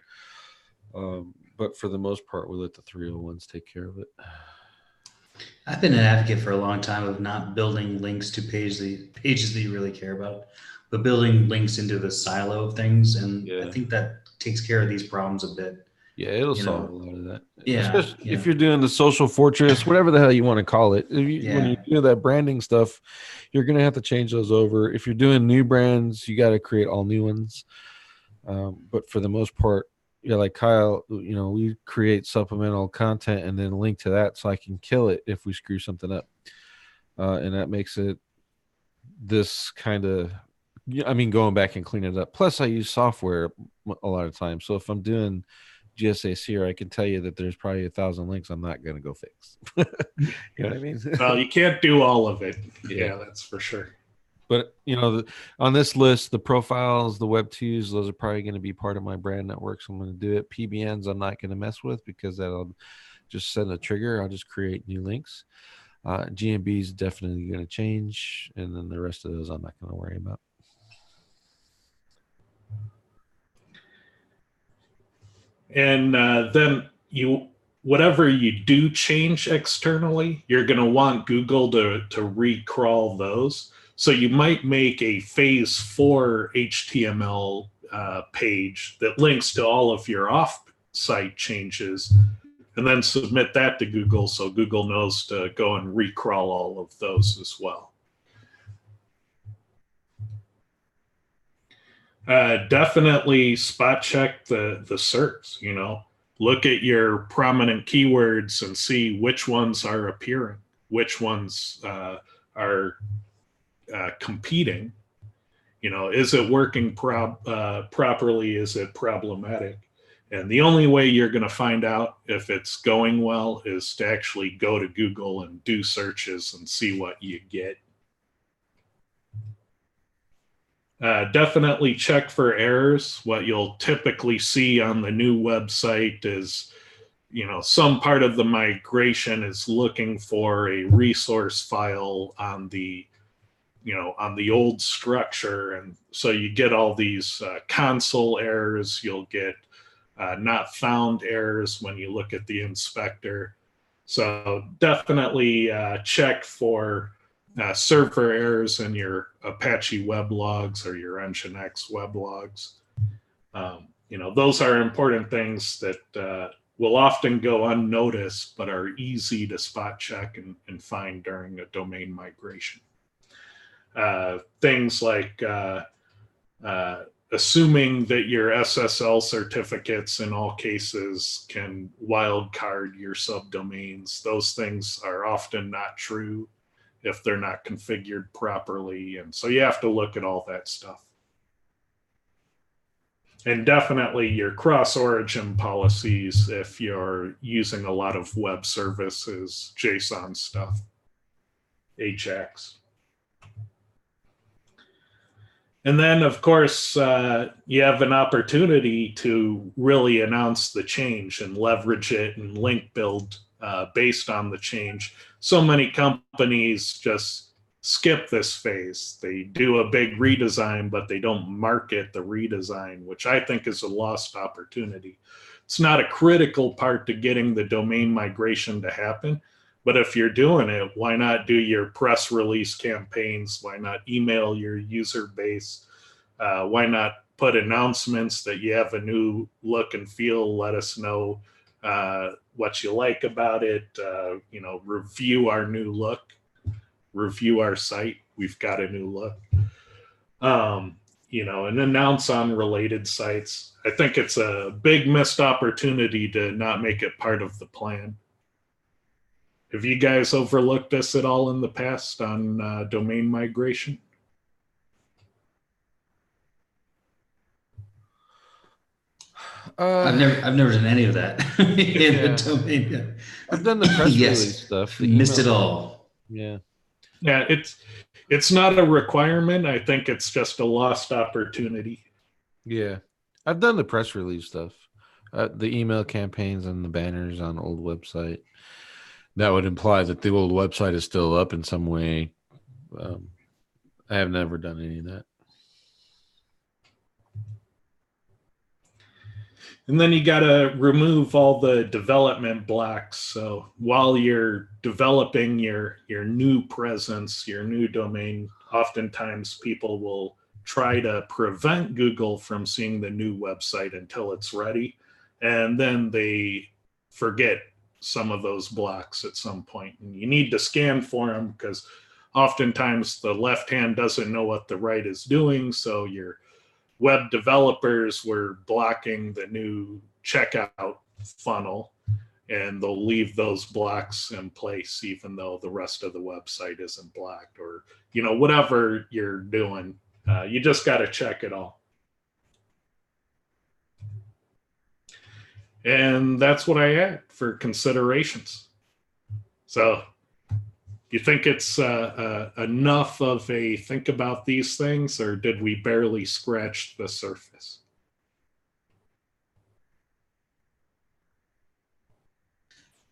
S2: But for the most part, we'll let the 301s take care of it.
S1: I've been an advocate for a long time of not building links to pages that you really care about, but building links into the silo of things. And I
S2: Yeah.
S1: think that takes care of these problems a bit.
S2: Yeah, it'll
S1: You
S2: solve a
S1: know,
S2: lot of that.
S1: yeah,
S2: Especially if
S1: yeah,
S2: you're doing the social fortress, whatever the hell you want to call it. When you
S1: yeah.
S2: do that branding stuff, you're going to have to change those over. If you're doing new brands, you got to create all new ones. But for the most part, yeah, like Kyle, we create supplemental content and then link to that so I can kill it if we screw something up. And that makes it this kind of, I mean, going back and cleaning it up. Plus, I use software a lot of times. So if I'm doing GSAs here, I can tell you that there's probably 1,000 links I'm not going to go fix. You know what I mean?
S3: Well, you can't do all of it.
S2: Yeah.
S3: Yeah, that's for sure.
S2: But on this list, the profiles, the web twos, those are probably going to be part of my brand network. So I'm going to do it. PBNs, I'm not going to mess with because that'll just send a trigger. I'll just create new links. GMB is definitely going to change, and then the rest of those I'm not going to worry about.
S3: And then whatever you do change externally, you're going to want Google to recrawl those. So you might make a phase 4 HTML page that links to all of your off-site changes, and then submit that to Google so Google knows to go and recrawl all of those as well. Definitely spot check the SERPs, look at your prominent keywords and see which ones are appearing, which ones are competing. Is it working properly? Is it problematic? And the only way you're going to find out if it's going well is to actually go to Google and do searches and see what you get. Definitely check for errors. What you'll typically see on the new website is, some part of the migration is looking for a resource file on the old structure. And so you get all these console errors. You'll get not found errors when you look at the inspector. So definitely check for server errors in your Apache weblogs or your Nginx weblogs. Those are important things that will often go unnoticed, but are easy to spot check and find during a domain migration. Things like assuming that your SSL certificates in all cases can wildcard your subdomains. Those things are often not true if they're not configured properly. And so you have to look at all that stuff. And definitely your cross-origin policies if you're using a lot of web services, JSON stuff, HX. And then, of course, you have an opportunity to really announce the change and leverage it and link build based on the change. So many companies just skip this phase. They do a big redesign, but they don't market the redesign, which I think is a lost opportunity. It's not a critical part to getting the domain migration to happen. But if you're doing it, why not do your press release campaigns? Why not email your user base? Why not put announcements that you have a new look and feel? Let us know what you like about it. Review our new look. Review our site. We've got a new look. And announce on related sites. I think it's a big missed opportunity to not make it part of the plan. Have you guys overlooked this at all in the past on domain migration?
S1: I've never done any of that in the domain.
S2: I've done the press
S1: Yes,
S2: release stuff.
S1: missed it all.
S2: Yeah.
S3: Yeah, it's not a requirement. I think it's just a lost opportunity.
S2: Yeah. I've done the press release stuff. The email campaigns and the banners on the old website. That would imply that the old website is still up in some way. I have never done any of that.
S3: And then you got to remove all the development blocks. So while you're developing your new presence, your new domain, oftentimes people will try to prevent Google from seeing the new website until it's ready. And then they forget some of those blocks at some point. And you need to scan for them because oftentimes the left hand doesn't know what the right is doing. So your web developers were blocking the new checkout funnel, and they'll leave those blocks in place even though the rest of the website isn't blocked, or whatever you're doing. You just got to check it all. And that's what I had for considerations. So you think it's enough of a think about these things, or did we barely scratch the surface?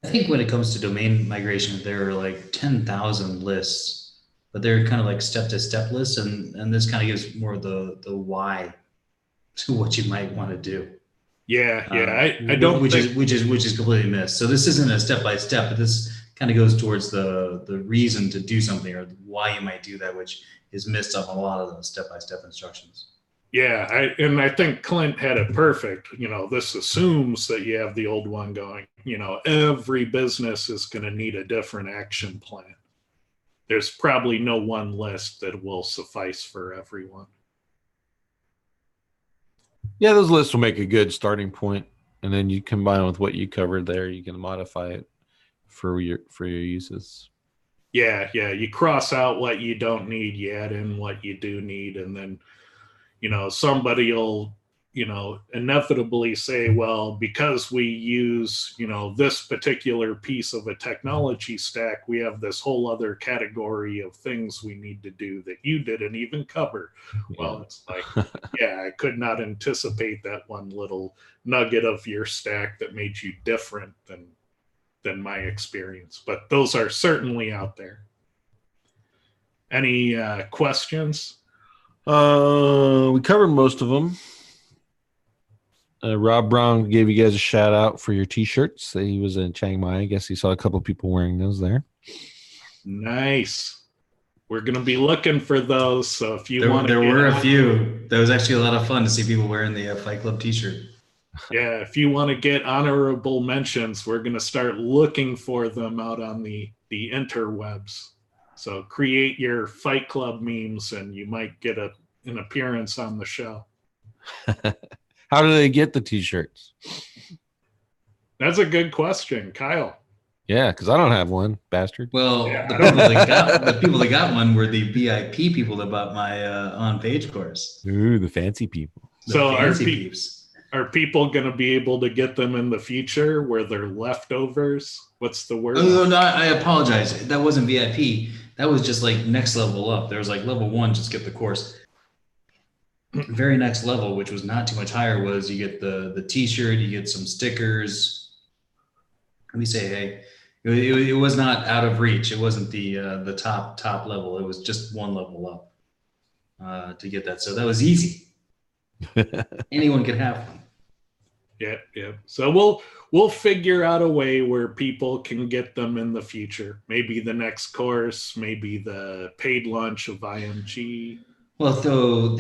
S1: I think when it comes to domain migration, there are like 10,000 lists, but they're kind of like step-to-step lists, and this kind of gives more of the why to what you might want to do.
S3: Yeah, I don't
S1: which is completely missed. So this isn't a step-by-step, but this kind of goes towards the reason to do something or why you might do that, which is missed on a lot of those step-by-step instructions.
S3: Yeah, I think Clint had it perfect. This assumes that you have the old one going. Every business is going to need a different action plan. There's probably no one list that will suffice for everyone.
S2: Yeah, those lists will make a good starting point, and then you combine with what you covered there, you can modify it for your uses.
S3: Yeah, you cross out what you don't need, you add in what you do need, and then somebody will inevitably say, well, because we use this particular piece of a technology stack, we have this whole other category of things we need to do that you didn't even cover. Yeah. Well, it's like, yeah, I could not anticipate that one little nugget of your stack that made you different than my experience, but those are certainly out there. Any questions?
S2: We covered most of them. Rob Brown gave you guys a shout out for your t-shirts. He was in Chiang Mai. I guess he saw a couple people wearing those there.
S3: Nice. We're going to be looking for those. So if you want to,
S1: there were a few. That was actually a lot of fun to see people wearing the Fight Club t-shirt.
S3: Yeah, if you want to get honorable mentions, we're going to start looking for them out on the interwebs. So create your Fight Club memes, and you might get an appearance on the show.
S2: How do they get the t-shirts?
S3: That's a good question, Kyle.
S2: Yeah, because I don't have one, bastard.
S1: Well,
S3: yeah.
S1: the people that got one were the VIP people that bought my on-page course.
S2: Ooh, the fancy people.
S3: So are people going to be able to get them in the future where they're leftovers? What's the word?
S1: Oh, no, I apologize. That wasn't VIP. That was just like next level up. There was like level 1, just get the course. Very next level, which was not too much higher, was you get the t-shirt, you get some stickers. Let me say, hey, it was not out of reach. It wasn't the top level. It was just one level up to get that. So that was easy. Anyone could have one.
S3: Yeah. So we'll figure out a way where people can get them in the future. Maybe the next course, maybe the paid launch of IMG.
S1: Well, so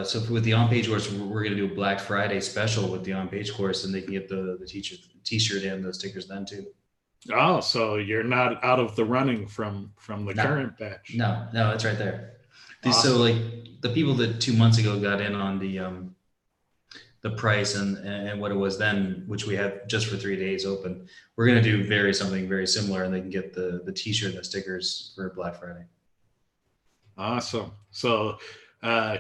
S1: so with the on-page course, we're going to do a Black Friday special with the on-page course, and they can get the t-shirt and the stickers then too.
S3: Oh, so you're not out of the running from the current batch?
S1: No, it's right there.
S3: Awesome.
S1: So like the people that 2 months ago got in on the price and what it was then, which we had just for 3 days open, we're going to do something very similar, and they can get the t-shirt and the stickers for Black Friday.
S3: Awesome. So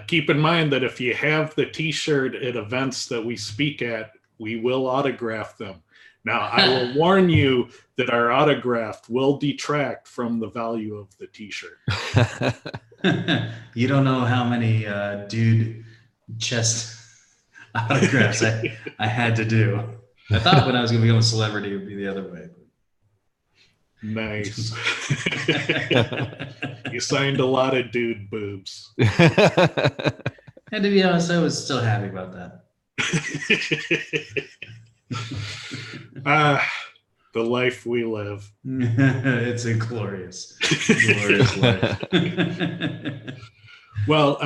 S3: keep in mind that if you have the t-shirt at events that we speak at, we will autograph them. Now, I will warn you that our autograph will detract from the value of the t-shirt.
S1: You don't know how many dude chest autographs I had to do. I thought when I was going to become a celebrity, it would be the other way.
S3: Nice. You signed a lot of dude boobs.
S1: And to be honest, I was still happy about that.
S3: The life we live.
S1: It's a glorious, glorious life.
S3: Well,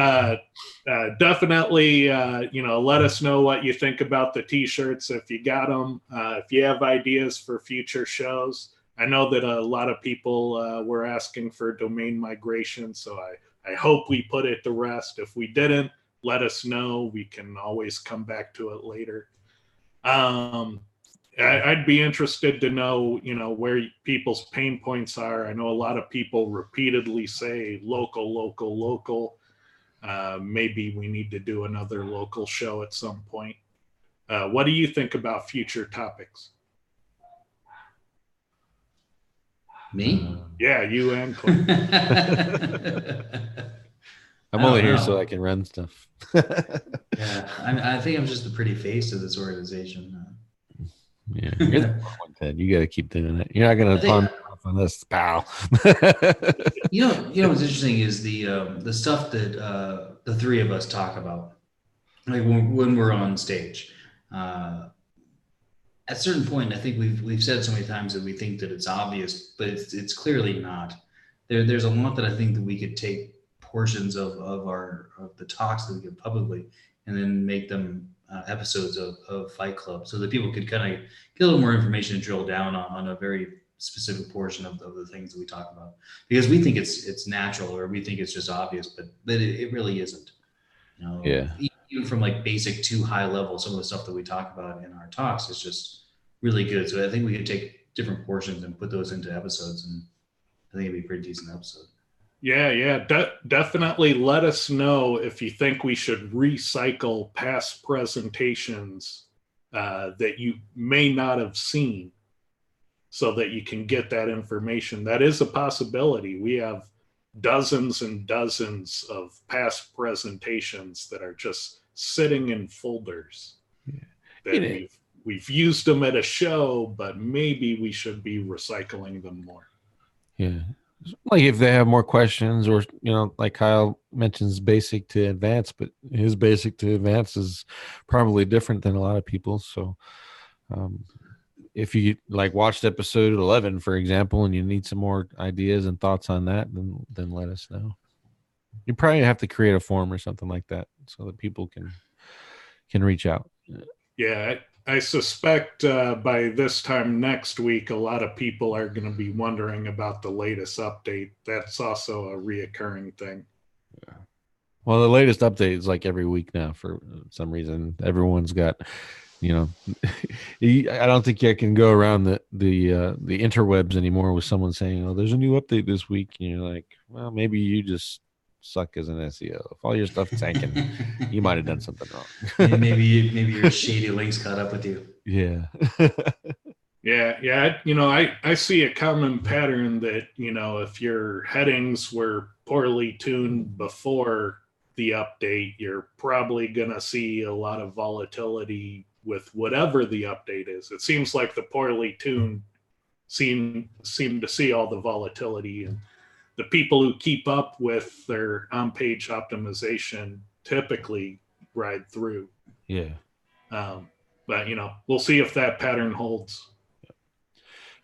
S3: definitely, let us know what you think about the t-shirts if you got them. If you have ideas for future shows, I know that a lot of people were asking for domain migration, so I hope we put it to rest. If we didn't, let us know. We can always come back to it later. I'd be interested to know, where people's pain points are. I know a lot of people repeatedly say local, local, local. Maybe we need to do another local show at some point. What do you think about future topics?
S1: Me?
S3: Yeah, you and Clint.
S2: I'm only here so I can run stuff.
S1: Yeah, I think I'm just the pretty face of this organization.
S2: Yeah, you're the one, Ted. You got to keep doing it. You're not going to pawn off on this, pal.
S1: What's interesting is the stuff that the three of us talk about, like when we're on stage. At a certain point, I think we've said so many times that we think that it's obvious, but it's clearly not. There's a lot that I think that we could take portions of the talks that we give publicly and then make them episodes of Fight Club, so that people could kind of get a little more information and drill down on a very specific portion of the things that we talk about, because we think it's natural, or we think it's just obvious, but it really isn't.
S2: Yeah.
S1: Even from like basic to high level, some of the stuff that we talk about in our talks is just really good. So I think we could take different portions and put those into episodes, and I think it'd be a pretty decent episode.
S3: Yeah. Definitely let us know if you think we should recycle past presentations that you may not have seen, so that you can get that information. That is a possibility. We have dozens and dozens of past presentations that are just sitting in folders that we've used them at a show, but maybe we should be recycling them more.
S2: Yeah. Like if they have more questions, or, like Kyle mentions basic to advanced, but his basic to advanced is probably different than a lot of people. So if you watched episode 11, for example, and you need some more ideas and thoughts on that, then let us know. You probably have to create a form or something like that so that people can reach out.
S3: Yeah, I suspect by this time next week, a lot of people are going to be wondering about the latest update. That's also a reoccurring thing.
S2: Yeah. Well, the latest update is like every week now for some reason. Everyone's got, I don't think you can go around the interwebs anymore with someone saying, "Oh, there's a new update this week," and you're like, "Well, maybe you just suck as an SEO. If all your stuff's tanking, you might have done something wrong."
S1: maybe your shady links caught up with you.
S2: Yeah.
S3: Yeah. I see a common pattern that, if your headings were poorly tuned before the update, you're probably going to see a lot of volatility with whatever the update is. It seems like the poorly tuned seem to see all the volatility, and the people who keep up with their on-page optimization typically ride through.
S2: Yeah.
S3: But we'll see if that pattern holds.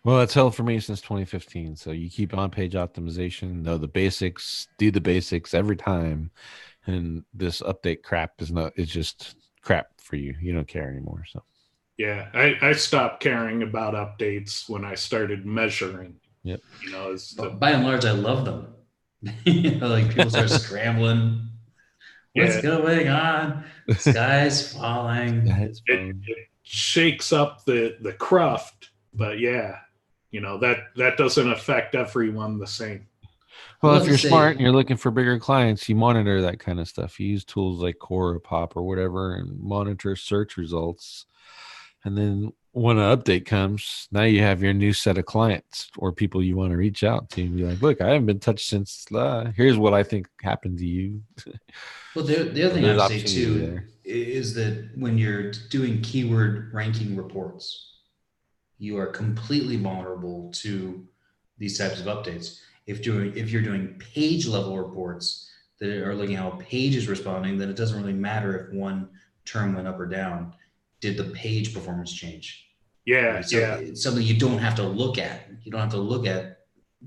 S2: Well, that's held for me since 2015. So you keep on-page optimization, know the basics, do the basics every time, and this update crap it's just crap for you. You don't care anymore. So
S3: yeah, I stopped caring about updates when I started measuring.
S2: Yep.
S1: By and large, I love them. Like people start scrambling. What's going on? The sky's falling.
S3: It shakes up the craft, but yeah, that doesn't affect everyone the same.
S2: Well, if you're smart and you're looking for bigger clients, you monitor that kind of stuff. You use tools like Core or Pop or whatever and monitor search results. And then when an update comes, now you have your new set of clients or people you want to reach out to and be like, "Look, I haven't been touched since, here's what I think happened to you."
S1: Well, the other thing I would say too is that when you're doing keyword ranking reports, you are completely vulnerable to these types of updates. If you're doing page level reports that are looking at how a page is responding, then it doesn't really matter if one term went up or down, did the page performance change?
S3: Yeah,
S1: Right? So it's something you don't have to look at. You don't have to look at,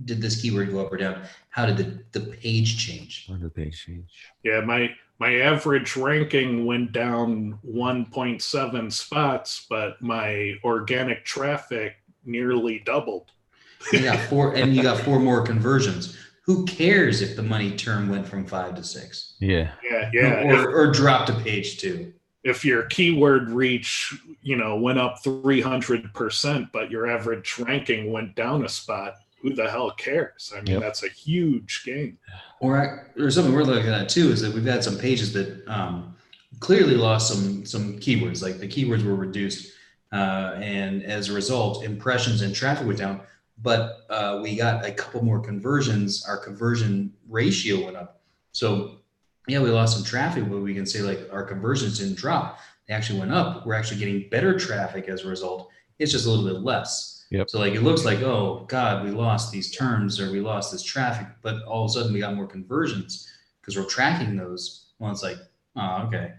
S1: did this keyword go up or down? How did the page change?
S2: How did they change?
S3: Yeah, my average ranking went down 1.7 spots, but my organic traffic nearly doubled.
S1: You got four more conversions. Who cares if the money term went from 5 to 6?
S2: Yeah.
S3: Yeah.
S1: Or dropped to page 2.
S3: If your keyword reach, went up 300%, but your average ranking went down a spot, who the hell cares? I mean, that's a huge gain.
S1: Or something we're looking at too is that we've had some pages that clearly lost some keywords, like the keywords were reduced, and as a result, impressions and traffic went down. But we got a couple more conversions. Our conversion ratio went up. So yeah, we lost some traffic, but we can say like our conversions didn't drop; they actually went up. We're actually getting better traffic as a result. It's just a little bit less.
S2: Yep.
S1: So like it looks like, oh God, we lost these terms or we lost this traffic, but all of a sudden we got more conversions because we're tracking those. Well, it's like, oh, okay.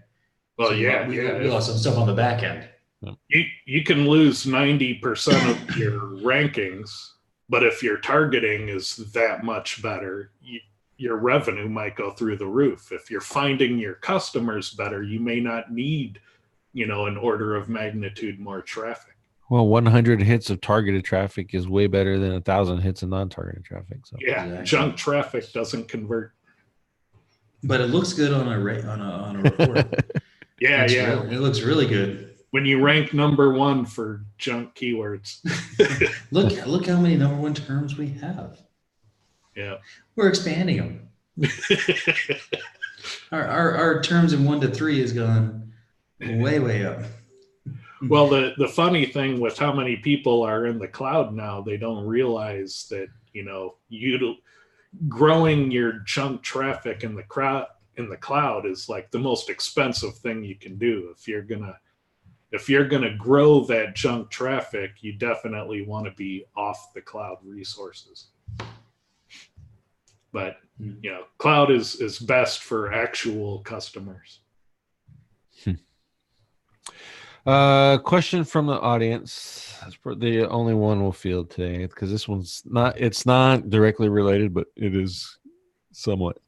S3: Well,
S1: so we lost some stuff on the back end.
S3: You can lose 90% of your rankings, but if your targeting is that much better, your revenue might go through the roof. If you're finding your customers better, you may not need, an order of magnitude more traffic.
S2: Well, 100 hits of targeted traffic is way better than 1,000 hits of non-targeted traffic. So
S3: yeah, exactly. Junk traffic doesn't convert,
S1: but it looks good on a report.
S3: It
S1: looks really good
S3: when you rank #1 for junk keywords.
S1: look how many #1 terms we have.
S3: Yeah,
S1: we're expanding them. our terms in 1 to 3 has gone way up.
S3: Well, the funny thing with how many people are in the cloud now, they don't realize that, growing your junk traffic in the cloud is like the most expensive thing you can do. If you're gonna grow that junk traffic, you definitely want to be off the cloud resources. But cloud is best for actual customers.
S2: Question from the audience. That's the only one we'll field today because this one's it's not directly related, but it is somewhat.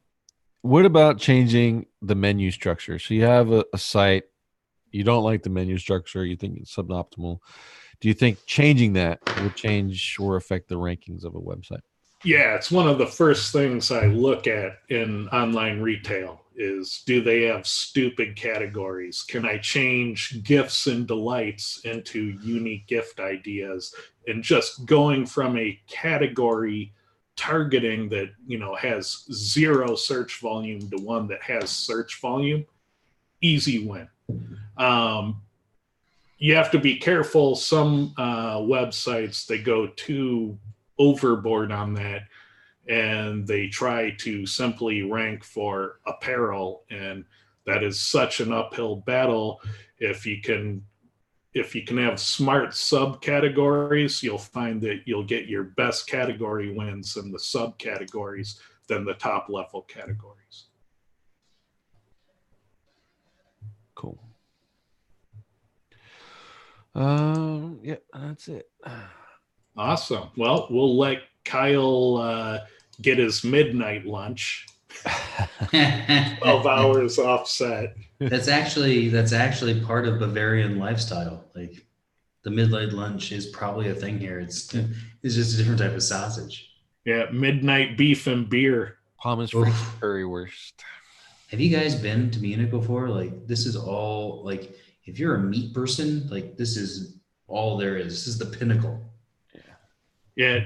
S2: What about changing the menu structure? So you have a site, you don't like the menu structure, you think it's suboptimal. Do you think changing that would change or affect the rankings of a website?
S3: Yeah, it's one of the first things I look at in online retail is, do they have stupid categories? Can I change gifts and delights into unique gift ideas? And just going from a category targeting that, has 0 search volume to one that has search volume, easy win. You have to be careful. Some websites, they go too overboard on that, and they try to simply rank for apparel, and that is such an uphill battle. If you can have smart subcategories, you'll find that you'll get your best category wins in the subcategories than the top level categories.
S2: Cool. Yeah, that's it.
S3: Awesome. Well, we'll let Kyle get his midnight lunch. 12 hours offset.
S1: That's actually part of Bavarian lifestyle. Like the midnight lunch is probably a thing here. It's just a different type of sausage.
S3: Yeah, midnight beef and beer.
S2: Pommes frites, currywurst.
S1: Have you guys been to Munich before? Like this is all like, if you're a meat person, like this is all there is. This is the pinnacle.
S3: Yeah,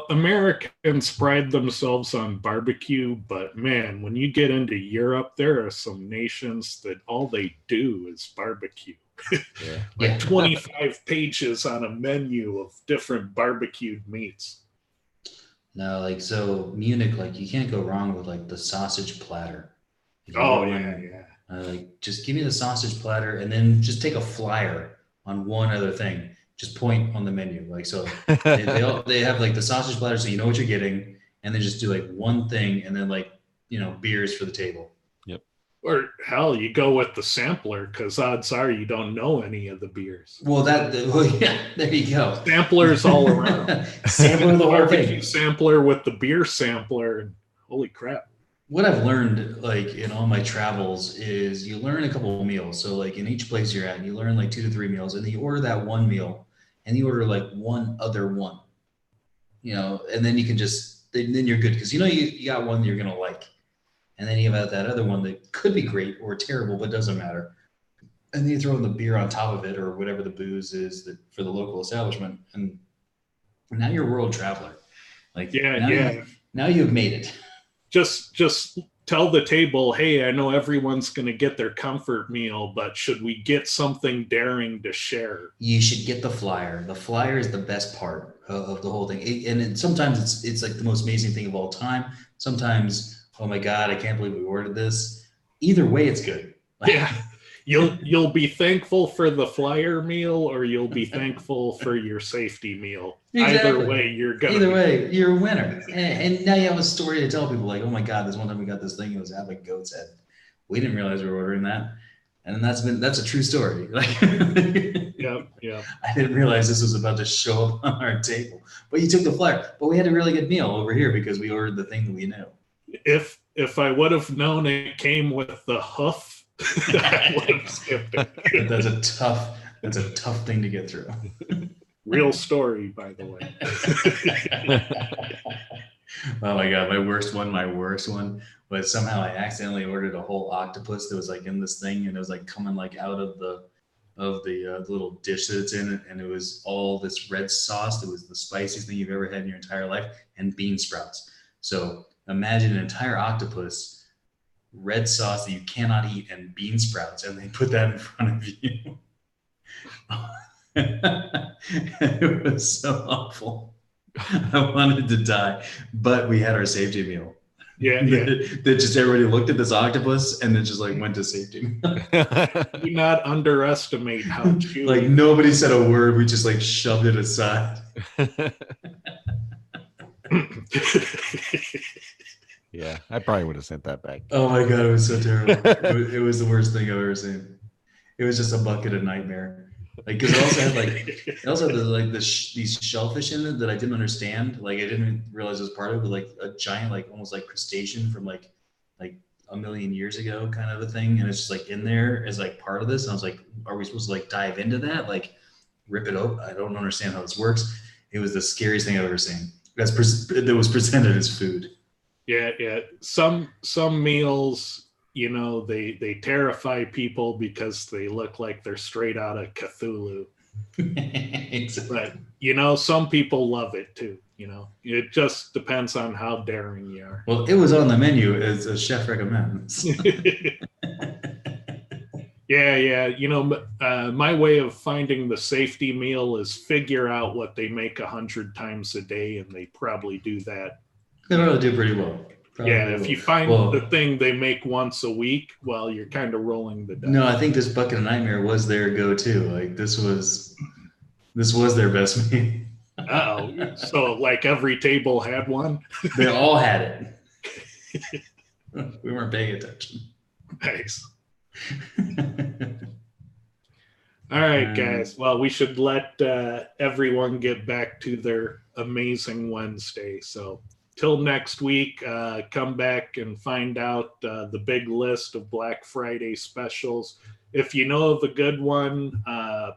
S3: Americans pride themselves on barbecue, but man, when you get into Europe, there are some nations that all they do is barbecue. Yeah. 25 pages on a menu of different barbecued meats.
S1: No, like so Munich, like you can't go wrong with like the sausage platter. Like just give me the sausage platter and then just take a flyer on one other thing. Just point on the menu. Like, so they have like the sausage platter, so you know what you're getting, and then just do like one thing and then like, beers for the table.
S2: Yep.
S3: Or hell, you go with the sampler because odds are you don't know any of the beers.
S1: Well, yeah, there you go.
S3: Samplers all around.
S1: Sampler the whole
S3: Barbecue
S1: thing.
S3: sampler with the beer sampler, and holy crap.
S1: What I've learned, like in all my travels, is you learn a couple of meals. So, like in each place you're at, you learn like 2 to 3 meals, and then you order that one meal, and you order like one other one, and then you can then you're good because you got one that you're gonna like, and then you have that other one that could be great or terrible, but doesn't matter. And then you throw in the beer on top of it or whatever the booze is that for the local establishment, and now you're a world traveler. Like now you've made it.
S3: Just tell the table, hey, I know everyone's going to get their comfort meal, but should we get something daring to share?
S1: You should get the flyer. The flyer is the best part of the whole thing. Sometimes it's like the most amazing thing of all time. Sometimes, oh my God, I can't believe we ordered this. Either way, it's good.
S3: Yeah. You'll be thankful for the flyer meal, or you'll be thankful for your safety meal.
S1: Exactly.
S3: Either way, you're
S1: a winner. And now you have a story to tell people. Like, oh my God, this one time we got this thing. It was half a goat's head. We didn't realize we were ordering that, and that's a true story. Like,
S3: yeah.
S1: I didn't realize this was about to show up on our table. But you took the flyer. But we had a really good meal over here because we ordered the thing that we knew.
S3: If I would have known it came with the hoof.
S1: That's a tough thing to get through.
S3: Real story, by the way.
S1: Oh my God, my worst one was somehow I accidentally ordered a whole octopus that was like in this thing, and it was like coming like out of the little dish that it's in, and it was all this red sauce that was the spiciest thing you've ever had in your entire life, and bean sprouts. So imagine an entire octopus, red sauce that you cannot eat, and bean sprouts, and they put that in front of you. It was so awful. I wanted to die, but we had our safety meal.
S3: Yeah.
S1: That just everybody looked at this octopus and then just like went to safety meal.
S3: Do not underestimate how chewy.
S1: Like nobody said a word. We just like shoved it aside.
S2: Yeah, I probably would have sent that back.
S1: Oh my God, it was so terrible. It was the worst thing I've ever seen. It was just a bucket of nightmare. Like, because it also had these shellfish in it that I didn't understand. Like, I didn't realize it was part of it, but like a giant, like almost like crustacean from like a million years ago, kind of a thing. And it's just like in there as like part of this. And I was like, are we supposed to like dive into that? Like, rip it open? I don't understand how this works. It was the scariest thing I've ever seen. That was presented as food.
S3: Yeah. Some meals, they terrify people because they look like they're straight out of Cthulhu.
S1: Exactly.
S3: But some people love it too. It just depends on how daring you are.
S1: Well, it was on the menu as a chef recommends.
S3: Yeah. My way of finding the safety meal is figure out what they make 100 times a day, and they probably do that.
S1: They probably do pretty well.
S3: If you find the thing they make once a week, well, you're kind of rolling the dice.
S1: No, I think this bucket of nightmare was their go-to. Like this was their best meal.
S3: Oh, so like every table had one?
S1: They all had it. We weren't paying attention.
S3: Nice. All right, guys. Well, we should let everyone get back to their amazing Wednesday. So till next week, come back and find out the big list of Black Friday specials. If you know of a good one,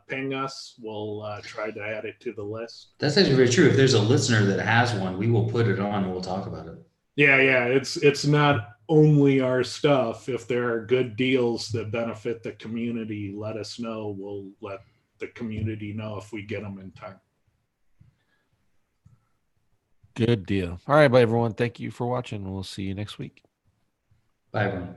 S3: ping us. We'll try to add it to the list.
S1: That's actually very true. If there's a listener that has one, we will put it on and we'll talk about it.
S3: Yeah. It's not only our stuff. If there are good deals that benefit the community, let us know. We'll let the community know if we get them in time.
S2: Good deal. All right, bye everyone. Thank you for watching. We'll see you next week.
S1: Bye everyone.